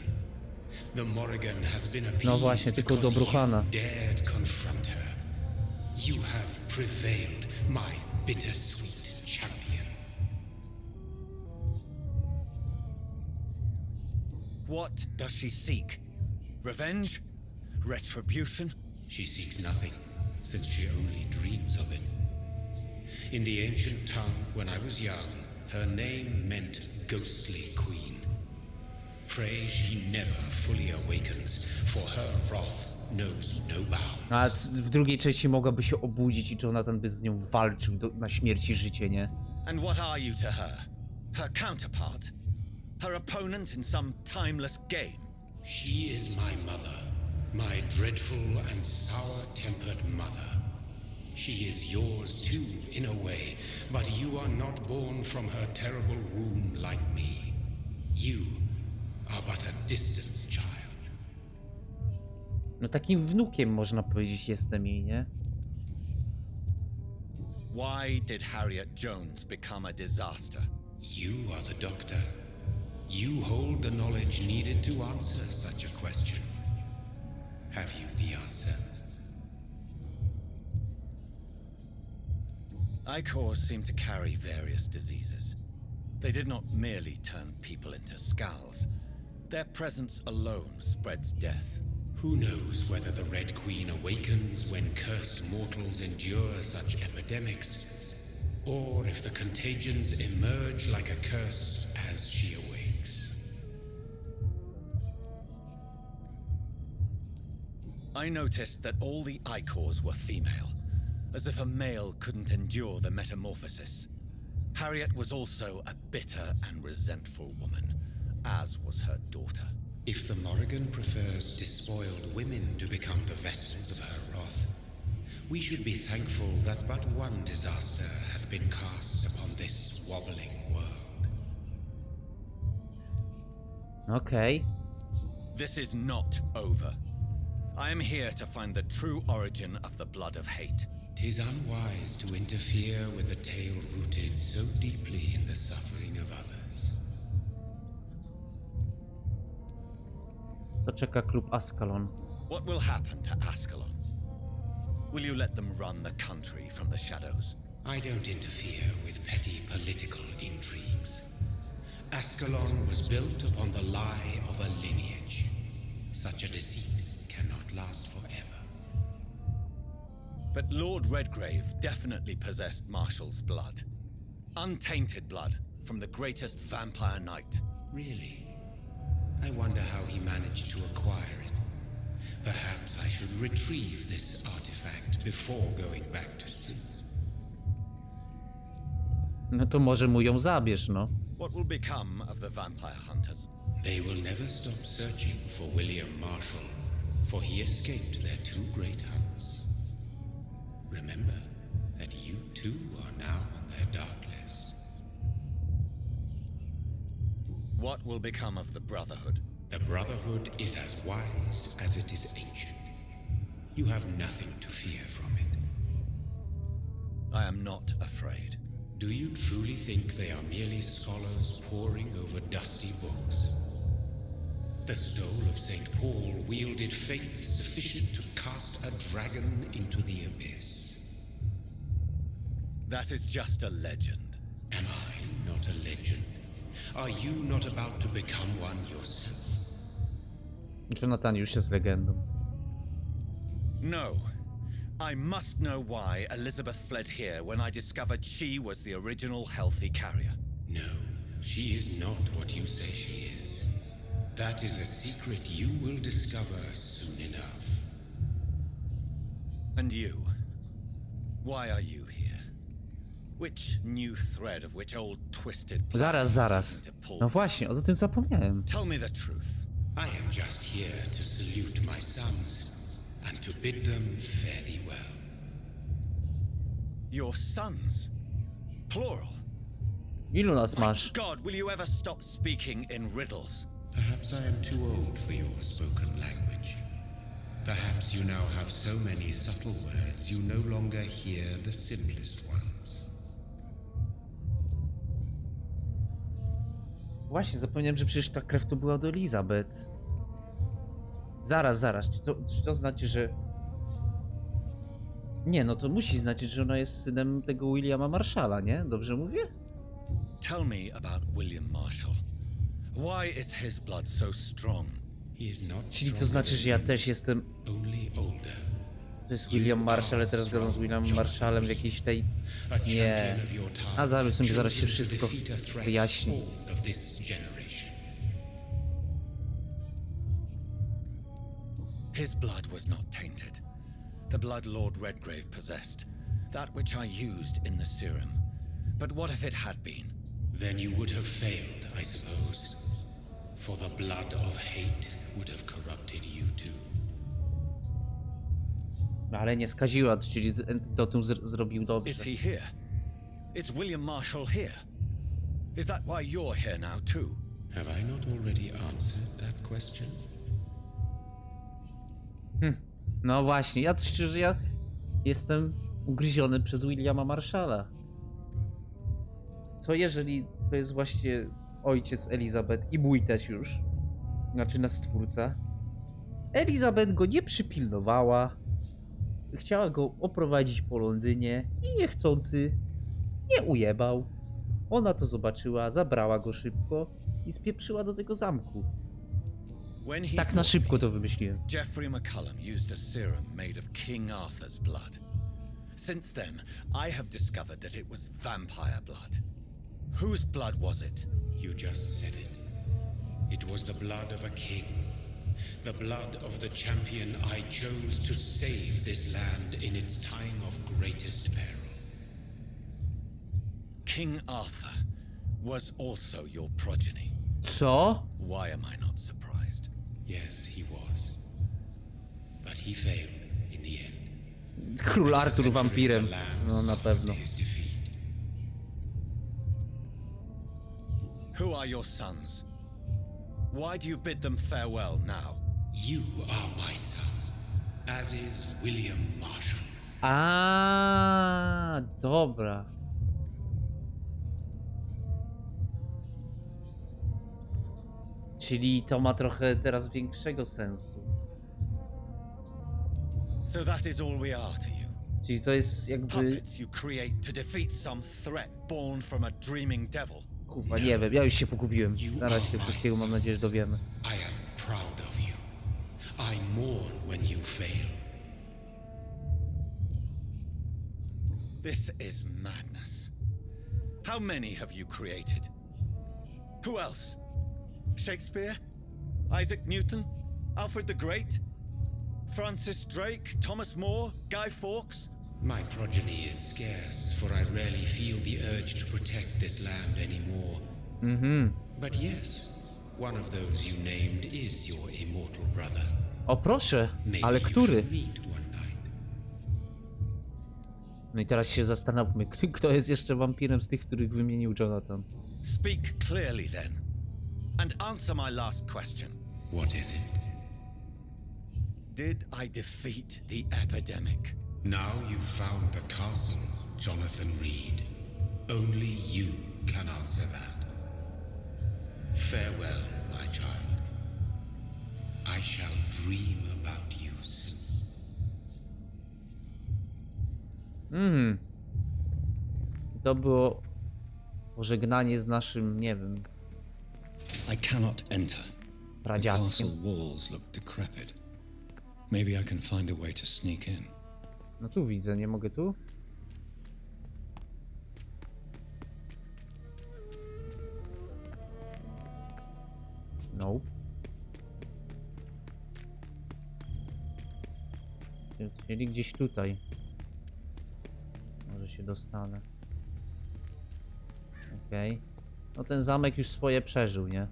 The Morrigan has been appeased No właśnie, tylko do Bruchana. you dared confront her. You have prevailed, my bittersweet champion. What does she seek? Revenge? Retribution? She seeks nothing, since she only dreams of it. In the ancient tongue, when I was young, her name meant ghostly queen. Pray she never fully awakens, for her wrath knows no bounds. A w drugiej części mogłaby się obudzić i Jonathan by z nią walczył na śmierć i życie, nie? And what are you to her? Her counterpart? Her opponent in some timeless game? She is my mother, my dreadful and sour-tempered mother. She is yours too, in a way, but you are not born from her terrible womb like me. You are but a distant child. No takim wnukiem, można powiedzieć, jestem jej, nie? Why did Harriet Jones become a disaster? You are the doctor. You hold the knowledge needed to answer such a question. Have you the answer? Icors seem to carry various diseases. They did not merely turn people into skulls. Their presence alone spreads death. Who knows whether the Red Queen awakens when cursed mortals endure such epidemics, or if the contagions emerge like a curse as she awakes. I noticed that all the Icors were female, as if a male couldn't endure the metamorphosis. Harriet was also a bitter and resentful woman, as was her daughter. If the Morrigan prefers despoiled women to become the vessels of her wrath, we should be thankful that but one disaster hath been cast upon this wobbling world. Okej. This is not over. I am here to find the true origin of the blood of hate. 'Tis unwise to interfere with a tale rooted so deeply in the suffering of others. To czeka klub Ascalon. What will happen to Ascalon? Will you let them run the country from the shadows? I don't interfere with petty political intrigues. Ascalon was built upon the lie of a lineage. Such a deceit cannot last forever. But Lord Redgrave definitely possessed Marshal's blood. Untainted blood from the greatest vampire knight. Really? I wonder how he managed to acquire it. Perhaps I should retrieve this artifact before going back to sleep. No to może mu ją zabierz, no. What will become of the vampire hunters? They will never stop searching for William Marshal, for he escaped their two great hunts. Remember that you too are now on their dark list. What will become of the Brotherhood? The Brotherhood is as wise as it is ancient. You have nothing to fear from it. I am not afraid. Do you truly think they are merely scholars poring over dusty books? The stole of St. Paul wielded faith sufficient to cast a dragon into the abyss. That is just a legend. Am I not a legend? Are you not about to become one yourself? Jonathan już jest legendą. No. I must know why Elizabeth fled here when I discovered she was the original healthy carrier. No, she is not what you say she is. That is a secret you will discover soon enough. And you? Why are you here? Which new thread of which old twisted plan Zaraz. seeking to pull? No właśnie, o tym zapomniałem. Tell me the truth. I am just here to salute my sons and to bid them fare thee well. Your sons? Plural? Ilu nas masz? God, will you ever stop speaking in riddles? Perhaps I am too old for your spoken language. Perhaps you now have so many subtle words you no longer hear the simplest ones. Właśnie, zapomniałem, że przecież ta krew to była do Elizabeth. Zaraz. Czy to znaczy, że... Nie, no to musi znaczyć, że ona jest synem tego Williama Marshalla, nie? Dobrze mówię? Tell me about William Marshal. Why is his blood so strong? He is not Czyli to znaczy, że ja też jestem... only older. To jest William Marshall, ale teraz gadam z Williamem Marshallem w jakiejś tej... Nie. A zaraz się wszystko wyjaśni. His blood was not tainted. The blood Lord Redgrave possessed. That which I used in the serum. But what if it had been? Then you would have failed, I suppose. For the blood of hate would have corrupted you too. No ale nie skaziła, czyli entydotum zrobił Is dobrze. he here? Is William Marshal here? Is that why you're here now too? Have I not already answered that question? No właśnie, ja coś szczerze, ja jestem ugryziony przez Williama Marshalla. Co jeżeli to jest właśnie ojciec Elizabeth i mój też już, znaczy nasz stwórca. Elizabeth go nie przypilnowała, chciała go oprowadzić po Londynie i niechcący nie ujebał. Ona to zobaczyła, zabrała go szybko i spieprzyła do tego zamku. When he Tak na fought szybko me, to wymyśliłem. Jeffrey McCullum used a serum made of King Arthur's blood. Since then, I have discovered that it was vampire blood. Whose blood was it? You just said it. It was the blood of a king. The blood of the champion I chose to save this land in its time of greatest peril. King Arthur was also your progeny. Co? Why am I not surprised? Yes, he was. But he failed in the end. Król Artur wampirem. No na pewno. His defeat. Who are your sons? Why do you bid them farewell now? You are my son, as is William Marshal. A, dobra. Czyli to ma trochę teraz większego sensu. So that is all we are to you. Czyli to jest jakby... Puppets you create to defeat some threat born from a dreaming devil. Kurwa, nie wiem, ja już się pogubiłem. Zaraz się wszystkiego, mam nadzieję, że dowiemy. I am proud of you. I mourn when you fail. This is madness. How many have you created? Who else? Shakespeare? Isaac Newton? Alfred the Great? Francis Drake? Thomas More? Guy Fawkes? My progeny is scarce, for I rarely feel the urge to protect this land anymore. But yes, one of those you named is your immortal brother. O proszę, Maybe ale you który? should meet one night. No i teraz się zastanówmy, kto jest jeszcze wampirem z tych, których wymienił Jonathan. Speak clearly then, and answer my last question. What is it? Did I defeat the epidemic? Now you've found the castle, Jonathan Reid. Only you can answer that. Farewell, my child. I shall dream about you soon. To było pożegnanie z naszym, nie wiem, I cannot enter. The pradziadkiem. castle walls look decrepit. Maybe I can find a way to sneak in. No tu widzę, nie mogę tu? No. Czyli gdzieś tutaj. Może się dostanę. Okej. No ten zamek już swoje przeżył, nie?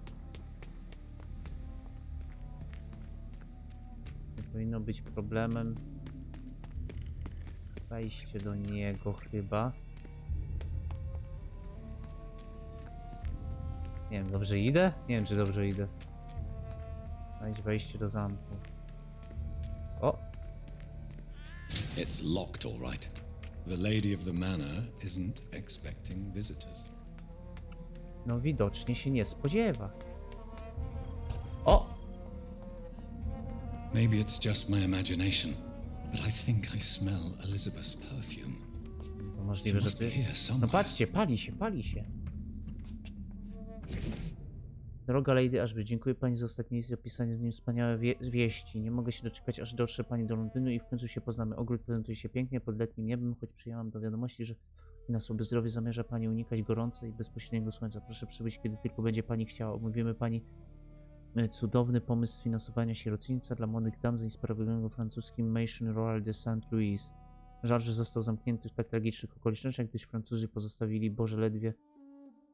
Nie powinno być problemem wejście do niego chyba. Nie wiem, dobrze idę? Nie wiem, czy dobrze idę. Znajdź wejście do zamku. O! It's locked, all right. The lady of the manor isn't expecting visitors. No widocznie się nie spodziewa. O! Maybe it's just my imagination, but I think I smell Elizabeth's perfume. To możliwe, że ty... No patrzcie, pali się, pali się. Droga Lady Ashby, dziękuję pani za ostatni list i opisanie w nim wspaniałe wieści. Nie mogę się doczekać, aż dotrze pani do Londynu i w końcu się poznamy. Ogród prezentuje się pięknie pod letnim niebem, choć przyjęłam do wiadomości, że na słabe zdrowie zamierza pani unikać gorącej i bezpośredniego słońca. Proszę przybyć, kiedy tylko będzie pani chciała. Omówimy pani cudowny pomysł sfinansowania sierocińca dla młodych dam zainspirowanego francuskim Mission Royal de Saint-Louis. Żal, że został zamknięty w tak tragicznych okolicznościach, gdyż Francuzi pozostawili, Boże, ledwie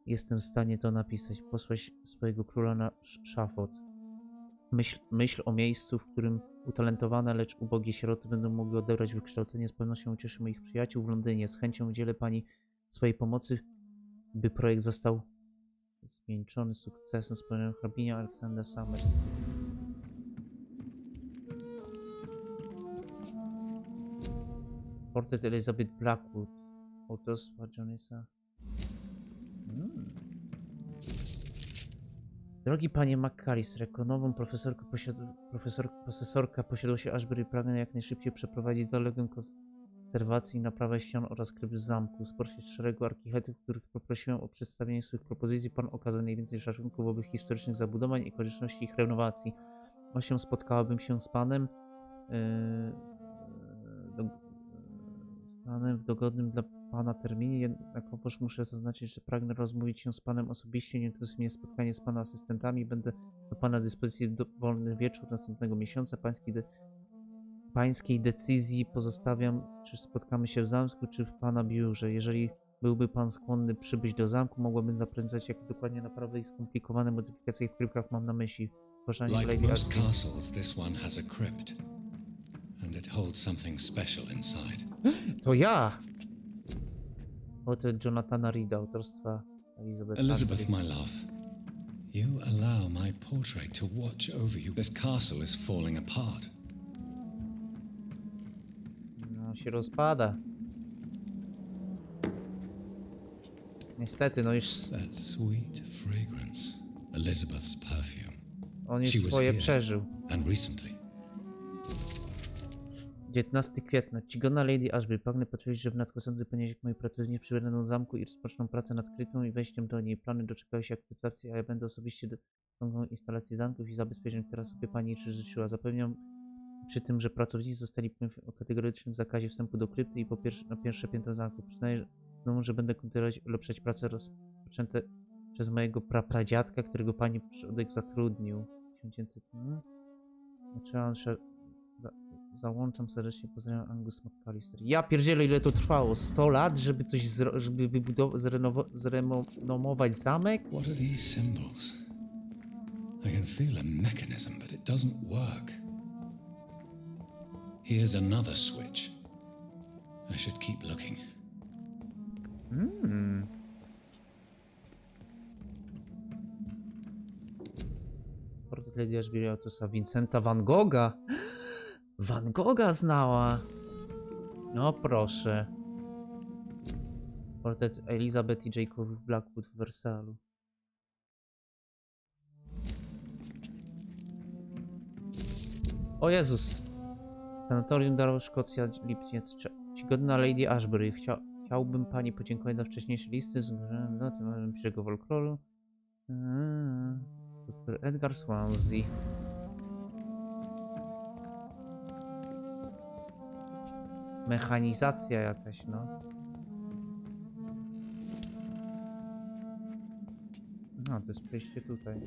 jestem w stanie to napisać. Posłać swojego króla na szafot. Myśl o miejscu, w którym utalentowane, lecz ubogie sieroty będą mogły odebrać wykształcenie, z pewnością ucieszy moich przyjaciół w Londynie. Z chęcią udzielę pani swojej pomocy, by projekt został zwieńczony sukcesem z pełnią hrabinia Aleksandra Summers. Portret Elizabeth Blackwood. Autorstwa Jonathanem. Drogi panie McAllister, jako nową profesorka posiadłości Ashbury pragnę jak najszybciej przeprowadzić zaległą konserwację i naprawę ścian oraz kryb zamku. Spośród szeregu architektów, których poprosiłem o przedstawienie swoich propozycji, pan okazał najwięcej szacunku wobec historycznych zabudowań i konieczności ich renowacji. Właśnie spotkałabym się z panem w dogodnym dla pana terminie, jednakowoż muszę zaznaczyć, że pragnę rozmówić się z panem osobiście. Nie interesuje mnie spotkanie z pana asystentami. Będę do pana dyspozycji wolny wieczór następnego miesiąca. Pańskiej decyzji pozostawiam, czy spotkamy się w zamku, czy w pana biurze. Jeżeli byłby pan skłonny przybyć do zamku, mogłabym zaprezentować, jakie dokładnie naprawdę i skomplikowane modyfikacje w kryptach mam na myśli. Like most castles, this one has a crypt, and it holds something special inside. To ja! Portret Jonathana Reida, autorstwa Elizabeth, my love, you allow my portrait to watch over you. This castle is falling apart. No, się rozpada. Niestety, no już... That sweet fragrance, Elizabeth's perfume. On już swoje przeżył. And recently. 19 kwietnia. Czcigodna Lady Ashby, pragnę potwierdzić, że w nadchodzący poniedziałek moi pracownicy przybędą do zamku i rozpoczną pracę nad krytą i wejściem do niej. Plany doczekały się akceptacji, a ja będę osobiście dokonał instalacji zamków i zabezpieczeń, które sobie pani życzyła. Zapewniam przy tym, że pracownicy zostali o kategorycznym zakazie wstępu do krypty i na pierwsze piętro zamku. Przyznaję, że będę kontynuować ulepszać prace rozpoczęte przez mojego pradziadka, którego pani przodek zatrudnił. Załączam serdecznie, pozdrawiam Angus McAllister. Ja pierdzielę, ile to trwało? 100 lat, żeby coś żeby wybudować, zrenomować zamek? What are these symbols? I can feel a mechanism, but it doesn't work. Here's another switch. I should keep looking. Portret Lady Ashby, autorstwa Vincenta van Gogha. Van Gogha znała. No proszę. Portret Elizabeth i Jacob w Blackwood w Wersalu. O Jezus. Sanatorium Darrow, Szkocja, lipniec. Czcigodna Lady Ashbury. Chciałbym pani podziękować za wcześniejsze listy z tematem pierwszego folkloru. Dr Edgar Swansea. Mechanizacja jakaś, no. No, to jest przejście tutaj.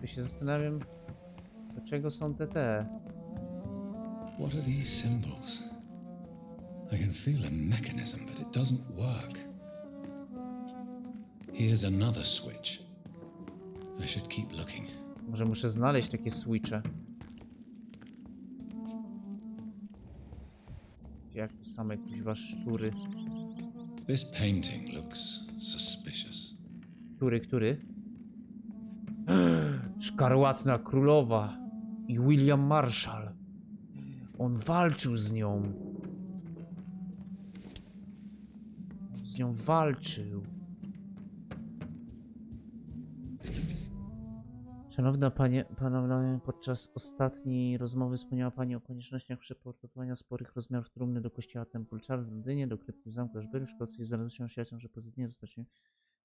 Tu się zastanawiam, do czego są te. What are these symbols? I can feel a mechanism, but it doesn't work. Here's another switch. I should keep looking. Może muszę znaleźć takie switche. Jak tu same kuźwa szczury. This painting looks suspicious. Który? Szkarłatna Królowa i William Marshal. On walczył z nią. On z nią walczył. Szanowna panowie, podczas ostatniej rozmowy wspomniała pani o koniecznościach przeportowania sporych rozmiarów trumny do kościoła Temple Church w Londynie, do krypty w zamku Ashbury w Szkocji. Znalazło się oświadczeń, że pozytywnie rozpatrzenie.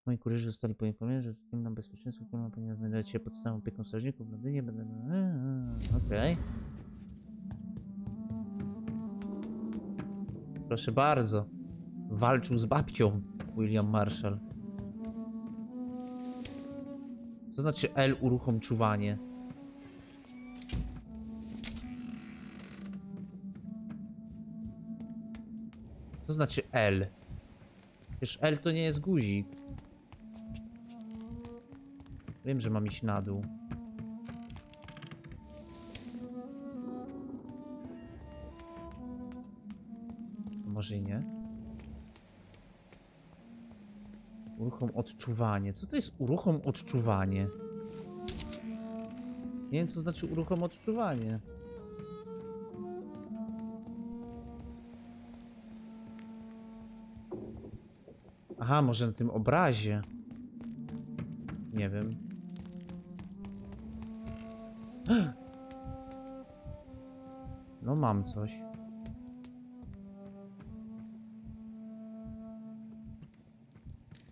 Moi kurierzy zostali poinformowani, że z tym nam bezpieczeństwo, którą powinna znajdować się pod stałą opieką strażników w Londynie. Będę... Okej. Proszę bardzo. Walczył z babcią William Marshal. Co znaczy L uruchom czuwanie? Co znaczy L? Przecież L to nie jest guzik. Wiem, że mam iść na dół. Może i nie? Uruchom odczuwanie. Co to jest uruchom odczuwanie? Nie wiem, co znaczy uruchom odczuwanie. Aha, może na tym obrazie. Nie wiem. No mam coś.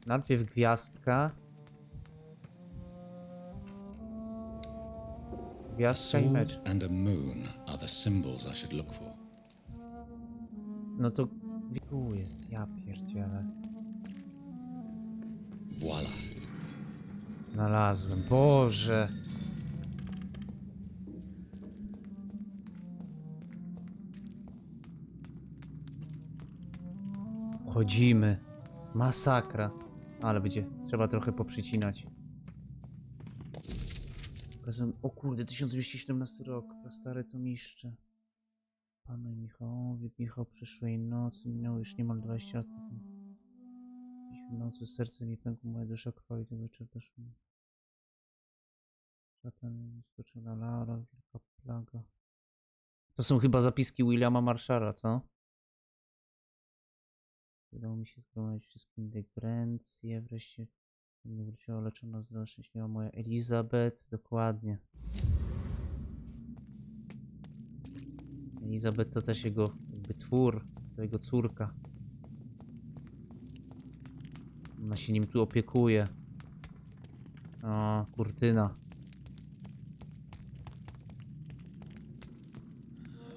Najpierw gwiazdka. Gwiazdka i mecz. And a moon are the symbols I should look for. No to... Tu jest, ja pierdzielę. Voila. Znalazłem, Boże. Chodzimy. Masakra. Ale będzie, trzeba trochę poprzycinać. O kurde, 1217 rok. Stare tomiszcze. Panu i Michałowi, Michał przyszłej nocy. Minęło już niemal 20 lat. W nocy serce mi pękło, moja dusza krwawi, tego czerpasz mi. Szatan skoczył na Lara, wielka plaga. To są chyba zapiski Williama Marshalla, co? Udało mi się zgromadzić wszystkie indegencje, wreszcie mnie wróciła leczona, zdrowa, szczęśliwa moja Elizabeth, dokładnie. Elizabeth to też jego jakby twór, to jego córka. Ona się nim tu opiekuje. O, kurtyna.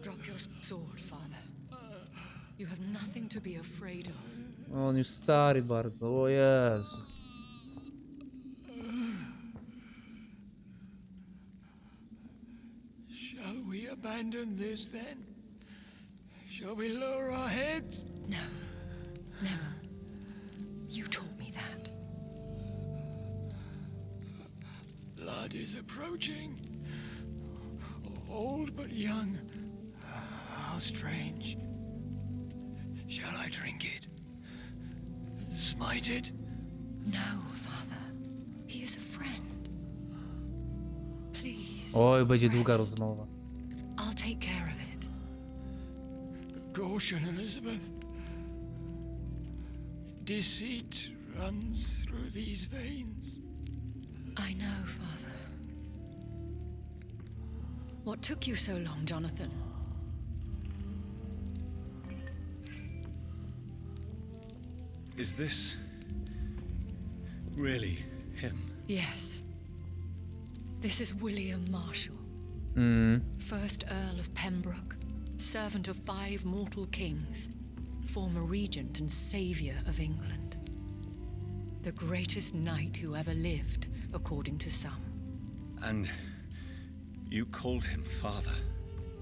Drop your sword, father. You have nothing to be afraid of. On już stary bardzo, o Jezu. Shall we abandon this then? Shall we lower our heads? No, never. You taught me that. Blood is approaching. Old but young. How strange. Shall I drink it? Smite it? No, father. He is a friend. Please. Oj, będzie długa rest. rozmowa. I'll take care of it. Caution, Elizabeth. Deceit runs through these veins. I know, Father. What took you so long, Jonathan? Is this really him? Yes. This is William Marshal, first Earl of Pembroke, servant of 5 mortal kings, former regent and savior of England. The greatest knight who ever lived, according to some. And you called him father?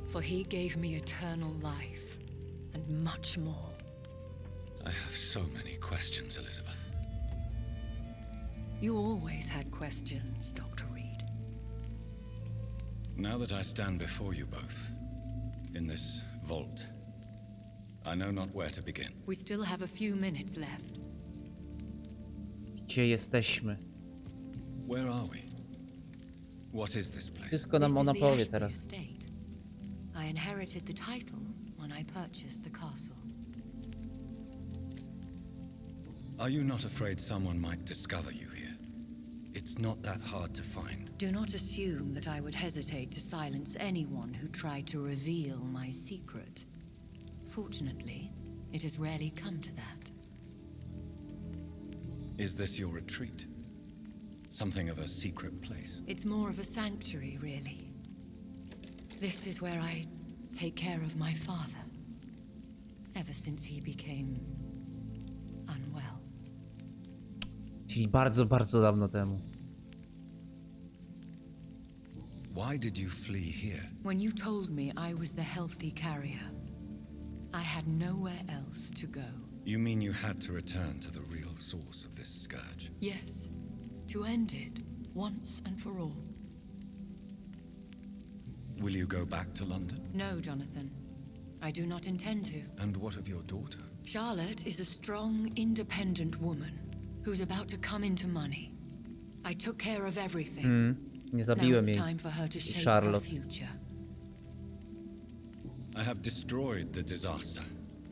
For he gave me eternal life, and much more. I have so many questions, Elizabeth. You always had questions, Dr. Reed. Now that I stand before you both, in this vault, I know not where to begin. We still have a few minutes left. Gdzie jesteśmy? Where are we? What is this place? Wszystko nam ona powie teraz. Estate. I inherited the title when I purchased the castle. Are you not afraid someone might discover you here? It's not that hard to find. Do not assume that I would hesitate to silence anyone who tried to reveal my secret. Fortunately, it has rarely come to that. Is this your retreat? Something of a secret place? It's more of a sanctuary, really. This is where I take care of my father, ever since he became unwell. Czyli bardzo, bardzo dawno temu. Why did you flee here? When you told me I was the healthy carrier, I had nowhere else to go. You mean you had to return to the real source of this scourge? Yes, to end it, once and for all. Will you go back to London? No, Jonathan. I do not intend to. And what of your daughter? Charlotte is a strong, independent woman who's about to come into money. I took care of everything. Nie Now zabiłem it's jej. time for her to shape her Charlotte. future. I have destroyed the disaster,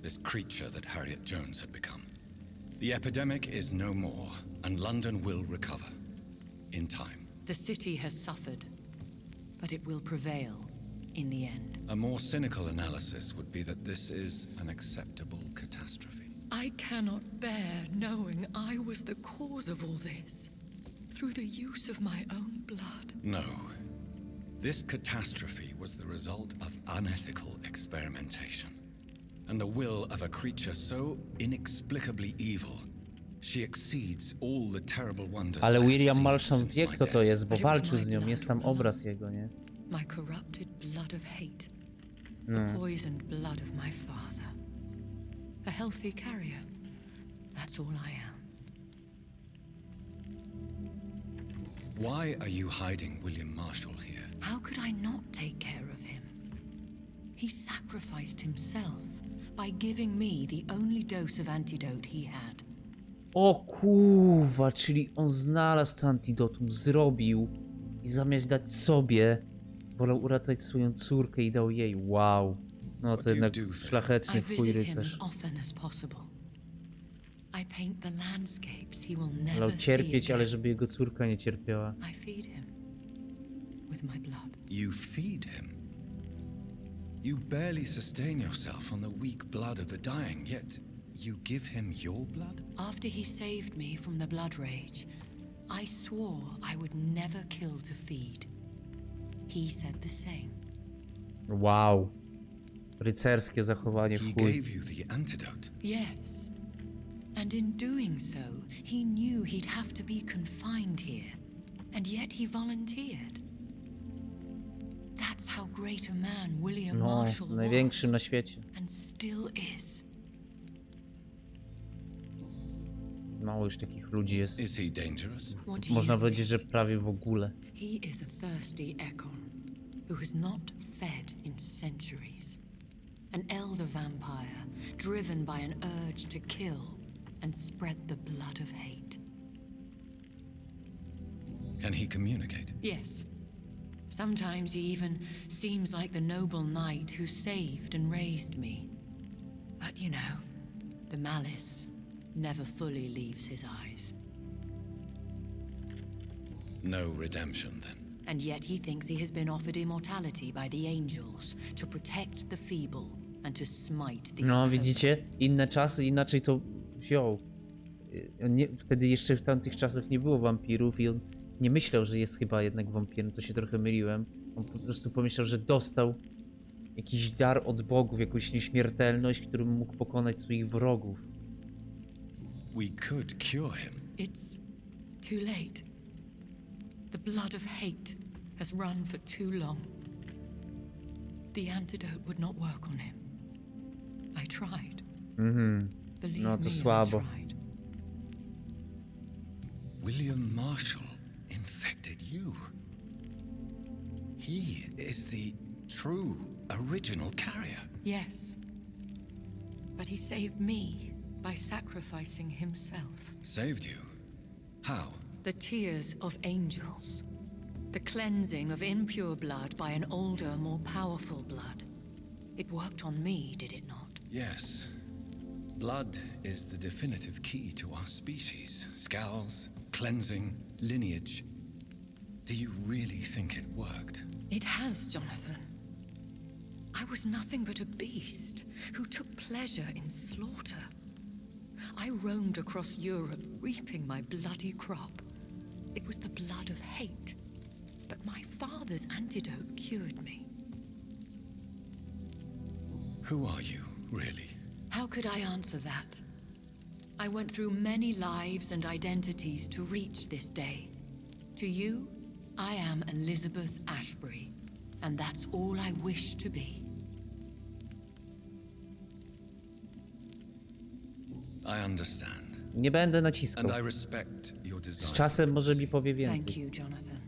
this creature that Harriet Jones had become. The epidemic is no more, and London will recover. In time. The city has suffered, but it will prevail in the end. A more cynical analysis would be that this is an acceptable catastrophe. I cannot bear knowing I was the cause of all this, through the use of my own blood. No. This catastrophe was the result of unethical experimentation, and the will of a creature so inexplicably evil, she exceeds all the terrible wonders. Ale I have William seen Marshal since wie, my kto to death. jest, bo But it was walczył z my nią. blood, Jest tam William. obraz jego, nie? My corrupted blood of hate. The poisoned blood of my father. A healthy carrier. That's all I am. Why are you hiding William Marshal here? How could I not take care of him? He sacrificed himself by giving me the only dose of antidote he had. O kurwa, czyli on znalazł to antidotum, zrobił i zamiast dać sobie, wolał uratować swoją córkę i dał jej. Wow. No to jednak szlachetny I w chuj visit him as rycerz. often as possible. I paint the landscapes he will Wolał never see cierpieć, again. ale żeby jego córka nie cierpiała. I feed him with my blood. You feed him. You barely sustain yourself on the weak blood of the dying, yet you give him your blood? After he saved me from the blood rage, I swore I would never kill to feed. He said the same. Wow. Rycerskie zachowanie w He chuj. gave you the antidote. Yes. And in doing so, he knew he'd have to be confined here. And yet he volunteered. That's how great a man William No, Marshal największym na was. świecie. And still is. Mało już takich ludzi jest. Is he dangerous? What do Można you powiedzieć, że think? prawie w ogóle. He is a thirsty Ekon, who has not fed in centuries. An elder vampire, driven by an urge to kill and spread the blood of hate. Can he communicate? Yes. Sometimes he even seems like the noble knight who saved and raised me. But you know, the malice never fully leaves his eyes. No redemption, then. And yet he thinks he has been offered immortality by the angels to protect the feeble and to smite the No, unholy. widzicie? Inne czasy, inaczej to wziął. Wtedy jeszcze w tamtych czasach nie było wampirów i on nie myślał, że jest chyba jednak wampirem, to się trochę myliłem. On po prostu pomyślał, że dostał jakiś dar od bogów, jakąś nieśmiertelność, którym mógł pokonać swoich wrogów. We could cure him. It's too late. The blood of hate has run for too long. The antidote would not work on him. I tried. Believe No to me, słabo. I tried. William Marshal infected you. He is the true, original carrier. Yes. But he saved me by sacrificing himself. Saved you? How? The tears of angels. The cleansing of impure blood by an older, more powerful blood. It worked on me, did it not? Yes. Blood is the definitive key to our species. Scowls, cleansing, lineage. Do you really think it worked? It has, Jonathan. I was nothing but a beast who took pleasure in slaughter. I roamed across Europe, reaping my bloody crop. It was the blood of hate. But my father's antidote cured me. Who are you, really? How could I answer that? I went through many lives and identities to reach this day. To you, I am Elizabeth Ashbury, and that's all I wish to be. I understand. Nie będę naciskał. And I respect your Z desire. czasem może mi powie Thank więcej. you, Jonathan.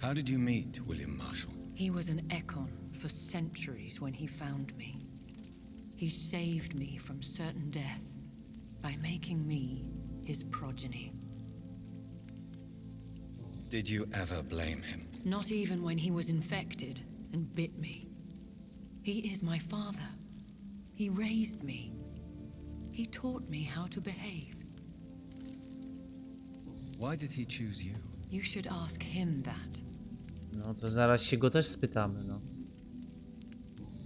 How did you meet William Marshal? He was an econ for centuries when he found me. He saved me from certain death by making me his progeny. Did you ever blame him? Not even when he was infected and bit me. He is my father. He raised me. He taught me how to behave. Why did he choose you? You should ask him that. No to zaraz się go też spytamy, no.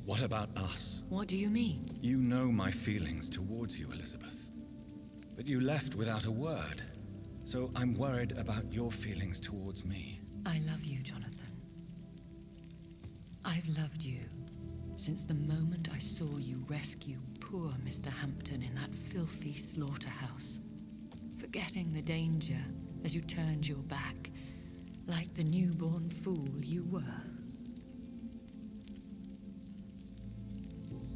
What about us? What do you mean? You know my feelings towards you, Elizabeth. But you left without a word. So I'm worried about your feelings towards me. I love you, Jonathan. I've loved you since the moment I saw you rescue poor Mr. Hampton in that filthy slaughterhouse, forgetting the danger as you turned your back, like the newborn fool you were.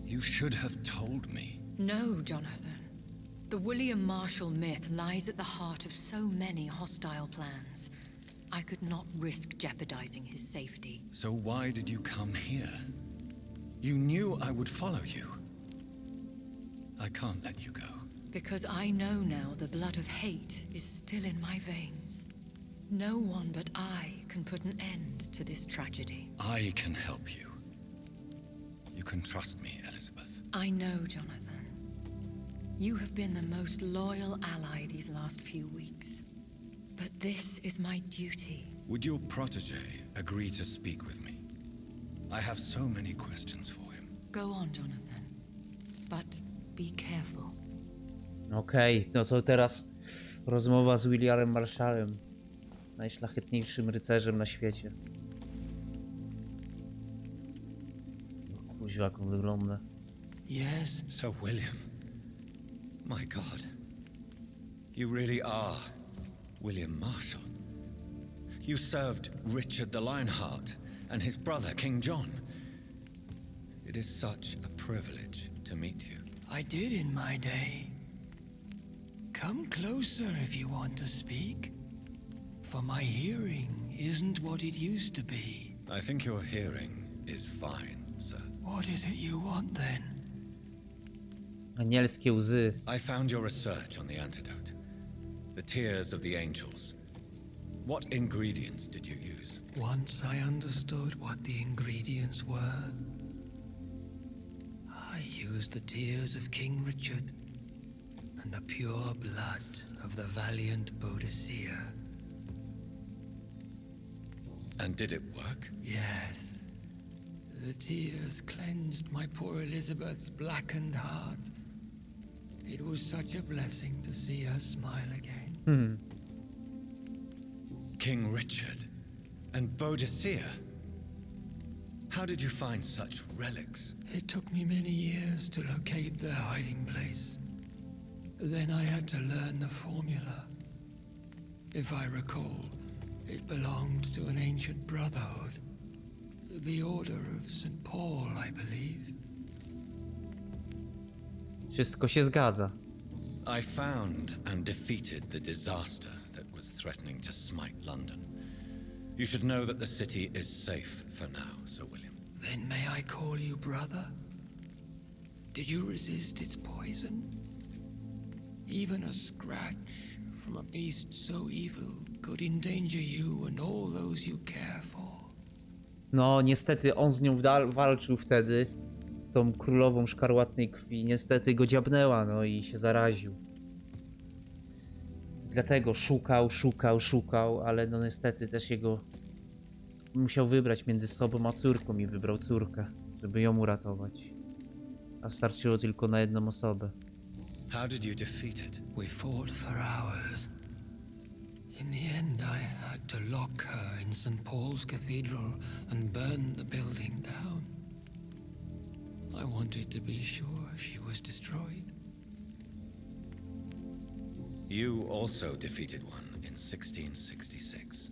You should have told me. No, Jonathan. The William Marshal myth lies at the heart of so many hostile plans. I could not risk jeopardizing his safety. So why did you come here? You knew I would follow you. I can't let you go. Because I know now the blood of hate is still in my veins. No one but I can put an end to this tragedy. I can help you. You can trust me, Elizabeth. I know, Jonathan. You have been the most loyal ally these last few weeks. But this is my duty. Would your protege agree to speak with me? I have so many questions for him. Go on, Jonathan. But be careful. Okej, no to teraz rozmowa z Williamem Marszalem. Najszlachetniejszym rycerzem na świecie. O kuźwa, jak on wygląda. Yes? So, William, my God, you really are William Marshal. You served Richard the Lionheart and his brother, King John. It is such a privilege to meet you. I did in my day. Come closer if you want to speak. For my hearing isn't what it used to be. I think your hearing is fine, sir. What is it you want then? Anielskie łzy. I found your research on the antidote. The tears of the angels. What ingredients did you use? Once I understood what the ingredients were, I used the tears of King Richard and the pure blood of the valiant Boadicea. And did it work? Yes. The tears cleansed my poor Elizabeth's blackened heart. It was such a blessing to see her smile again. King Richard and Boadicea. How did you find such relics? It took me many years to locate their hiding place. Then I had to learn the formula. If I recall, it belonged to an ancient brotherhood. The Order of St. Paul, I believe. Wszystko się zgadza. I found and defeated the disaster that was threatening to smite London. You should know that the city is safe for now, Sir William. Then may I call you brother? Did you resist its poison? Even a scratch from a beast so evil could endanger you and all those you care for. No, niestety on z nią walczył wtedy, z tą królową szkarłatnej krwi. Niestety go dziabnęła, no i się zaraził. Dlatego szukał, ale no niestety też jego... Musiał wybrać między sobą a córką i wybrał córkę, żeby ją uratować. A starczyło tylko na jedną osobę. How did you defeat it? We fought for hours. In the end, I had to lock her in St. Paul's Cathedral and burn the building down. I wanted to be sure she was destroyed. You also defeated one in 1666.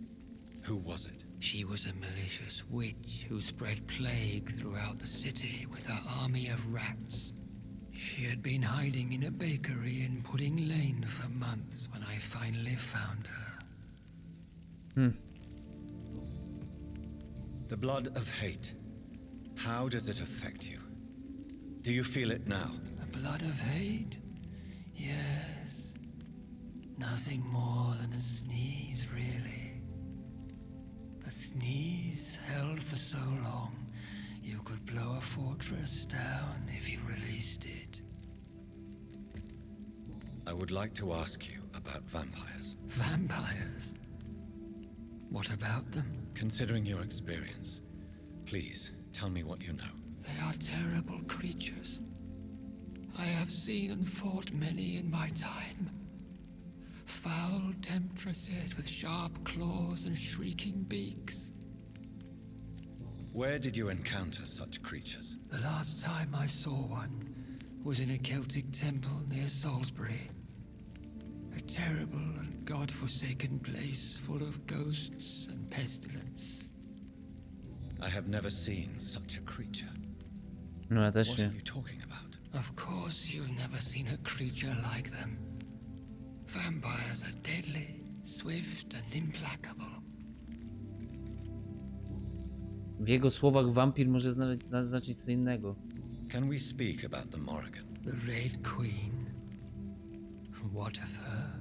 Who was it? She was a malicious witch who spread plague throughout the city with her army of rats. She had been hiding in a bakery in Pudding Lane for months when I finally found her. The blood of hate. How does it affect you? Do you feel it now? The blood of hate? Yes. Nothing more than a sneeze, really. A sneeze held for so long, you could blow a fortress down if you released it. I would like to ask you about vampires. Vampires? What about them? Considering your experience, please tell me what you know. They are terrible creatures. I have seen and fought many in my time. Foul temptresses with sharp claws and shrieking beaks. Where did you encounter such creatures? The last time I saw one was in a Celtic temple near Salisbury. A terrible and god-forsaken place full of ghosts and pestilence. I have never seen such a creature. No ja też What nie. are you talking about? Of course you've never seen a creature like them. Vampires are deadly, swift and implacable. W jego słowach wampir może znaczyć co innego. Can we speak about the Morrigan? The Red Queen. What of her?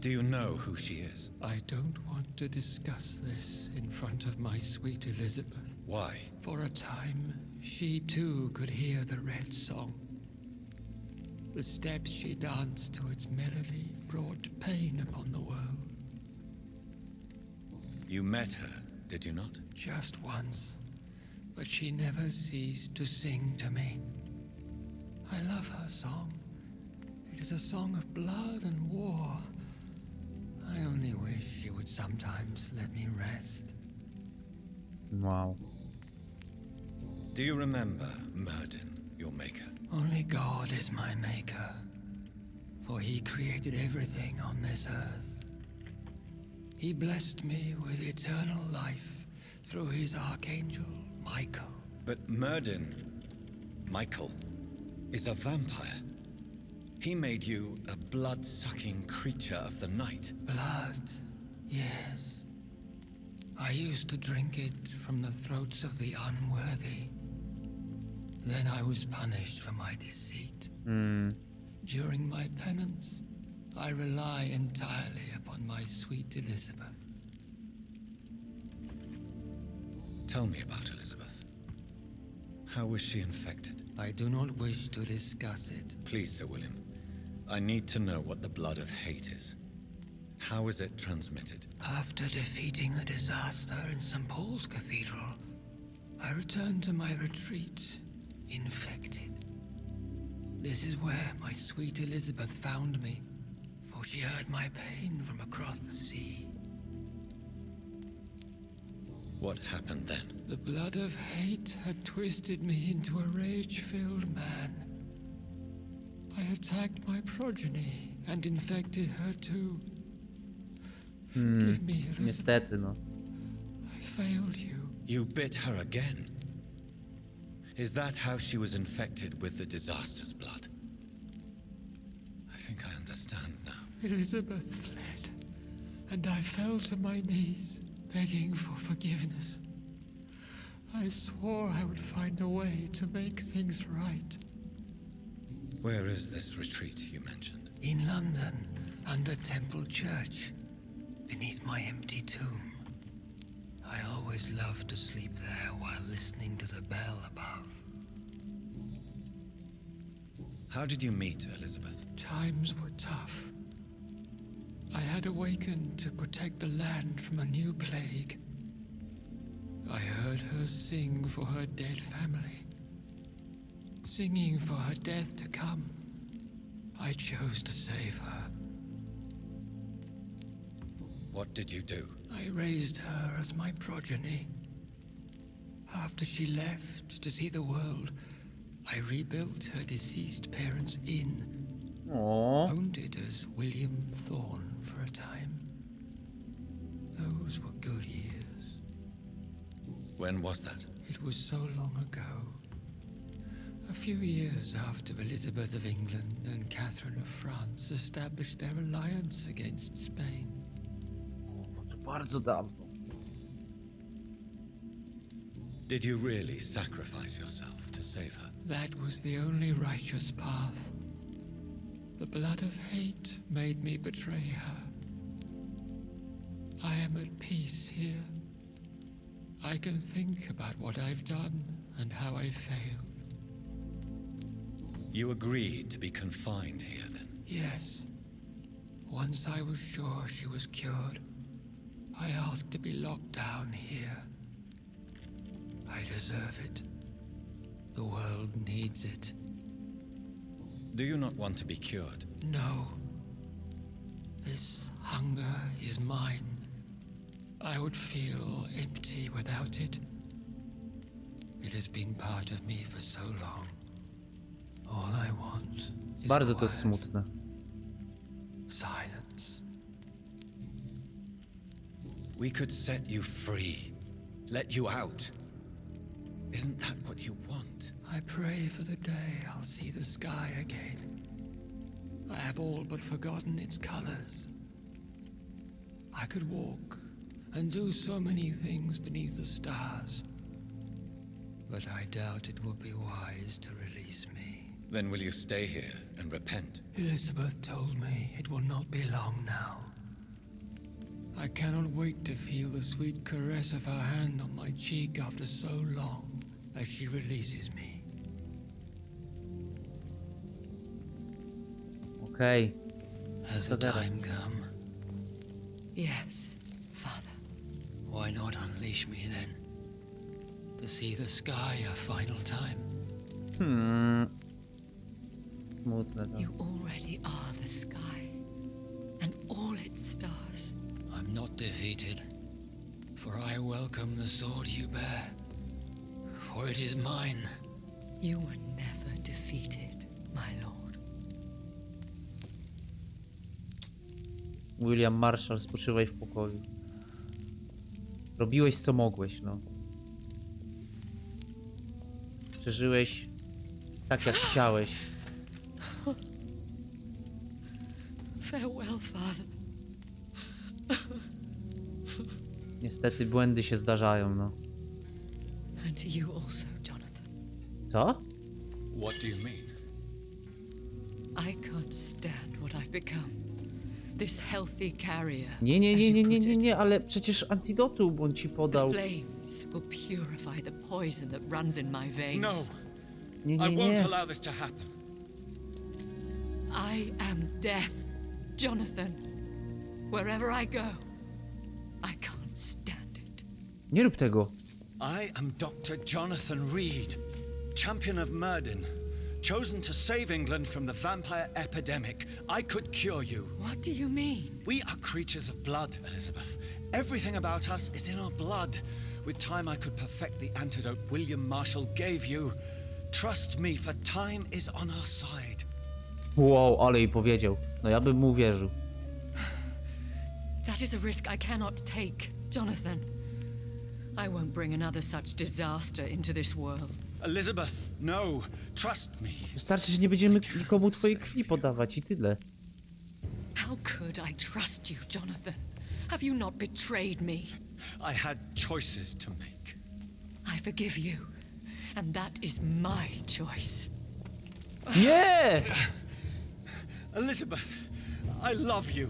Do you know who she is? I don't want to discuss this in front of my sweet Elizabeth. Why? For a time, she too could hear the Red Song. The steps she danced to its melody brought pain upon the world. You met her, did you not? Just once, but she never ceased to sing to me. I love her song. It is a song of blood and war. I only wish she would sometimes let me rest. Wow. Do you remember Myrddin, your maker? Only God is my maker, for he created everything on this earth. He blessed me with eternal life through his archangel, Michael. But Myrddin, Michael, is a vampire. He made you a blood-sucking creature of the night. Blood, yes. I used to drink it from the throats of the unworthy. Then I was punished for my deceit. During my penance, I rely entirely upon my sweet Elizabeth. Tell me about Elizabeth. How was she infected? I do not wish to discuss it. Please, Sir William. I need to know what the blood of hate is. How is it transmitted? After defeating the disaster in St. Paul's Cathedral, I returned to my retreat, infected. This is where my sweet Elizabeth found me, for she heard my pain from across the sea. What happened then? The blood of hate had twisted me into a rage-filled man. I attacked my progeny and infected her too. Forgive me, Elizabeth. Niestety, no. I failed you. You bit her again? Is that how she was infected with the disaster's blood? I think I understand now. Elizabeth fled, and I fell to my knees, begging for forgiveness. I swore I would find a way to make things right. Where is this retreat you mentioned? In London, under Temple Church, beneath my empty tomb. I always loved to sleep there while listening to the bell above. How did you meet Elizabeth? Times were tough. I had awakened to protect the land from a new plague. I heard her sing for her dead family. Singing for her death to come. I chose to save her. What did you do? I raised her as my progeny. After she left to see the world, I rebuilt her deceased parents' inn. Aww. Owned it as William Thorne for a time. Those were good years. When was that? It was so long ago. A few years after Elizabeth of England and Catherine of France established their alliance against Spain. To bardzo dawno. Did you really sacrifice yourself to save her? That was the only righteous path. The blood of hate made me betray her. I am at peace here. I can think about what I've done and how I failed. You agreed to be confined here then? Yes. Once I was sure she was cured, I asked to be locked down here. I deserve it. The world needs it. Do you not want to be cured? No. This hunger is mine. I would feel empty without it. It has been part of me for so long. All I want is Bardzo to quiet, jest smutne. silence. We could set you free. Let you out. Isn't that what you want? I pray for the day I'll see the sky again. I have all but forgotten its colors. I could walk and do so many things beneath the stars. But I doubt it will be wise to release me. Then will you stay here and repent? Elizabeth told me it will not be long now. I cannot wait to feel the sweet caress of her hand on my cheek after so long as she releases me. Okej. Has So the that is- time come? Yes, Father. Why not unleash me then? To see the sky a final time? Smutne to. You already are the sky and all its stars. I'm not defeated, for I welcome the sword you bear, for it is mine. You were never defeated, my lord. William Marshal, spoczywaj w pokoju. Robiłeś co mogłeś, no. Przeżyłeś tak jak chciałeś. Farewell, Father. Niestety błędy się zdarzają, no. And to you also, Jonathan. Co? What do you mean? I can't stand what I've become. This healthy carrier. Nie, as you put it. nie, ale przecież antidotum on ci The podał. flames will purify the poison that runs in my veins. No! Nie, I nie, won't nie. allow this to happen. I am death, Jonathan. Wherever I go, I can't stand it. Nie rób tego. I am Dr. Jonathan Reid, champion of Londyn, chosen to save England from the vampire epidemic. I could cure you. What do you mean? We are creatures of blood, Elizabeth. Everything about us is in our blood. With time, I could perfect the antidote William Marshal gave you. Trust me, for time is on our side. Wow, ale jej powiedział. No ja bym mu uwierzył. That is a risk I cannot take, Jonathan. I won't bring another such disaster into this world. Elizabeth, no. Trust me. Wystarczy, że nie będziemy nikomu twojej krwi podawać i tyle. How could I trust you, Jonathan? Have you not betrayed me? I had choices to make. I forgive you, and that is my choice. Nie! Elizabeth, I love you.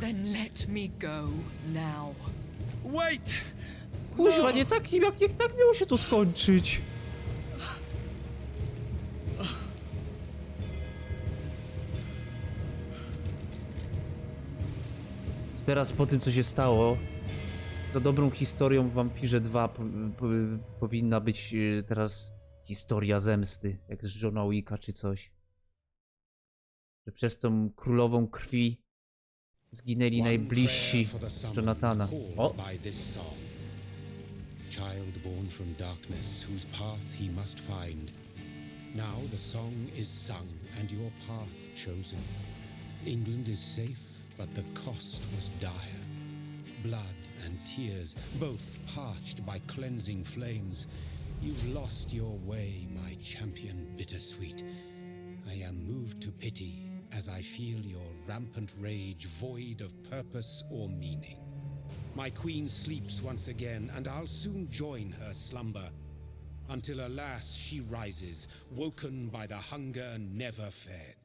Then let me go now. Wait! Kuźwa, nie tak, jak tak miało się to skończyć. Teraz po tym, co się stało, to dobrą historią w Wampirze 2 powinna być teraz historia zemsty, jak z Johna Wicka czy coś. Że przez tą królową krwi zginęli najbliżsi Jonathana. O! Child born from darkness, whose path he must find. Now the song is sung and your path chosen. England is safe, but the cost was dire. Blood and tears, both parched by cleansing flames. You've lost your way, my champion bittersweet. I am moved to pity as I feel your rampant rage void of purpose or meaning. My queen sleeps once again, and I'll soon join her slumber, until alas she rises, woken by the hunger never fed.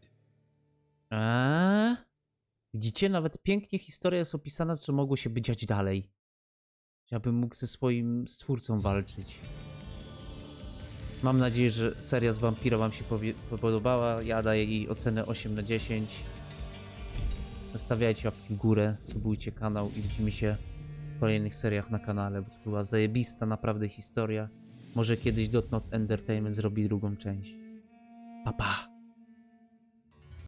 Widzicie, nawet pięknie historia jest opisana, co mogło się dziać dalej. Ja bym mógł ze swoim stwórcą walczyć. Mam nadzieję, że seria z Vampira wam się podobała. Ja daję jej ocenę 8 na 10. Zostawiajcie łapki w górę, subujcie kanał i widzimy się w kolejnych seriach na kanale, bo to była zajebista naprawdę historia. Może kiedyś Dotnot Entertainment zrobi drugą część. Pa pa!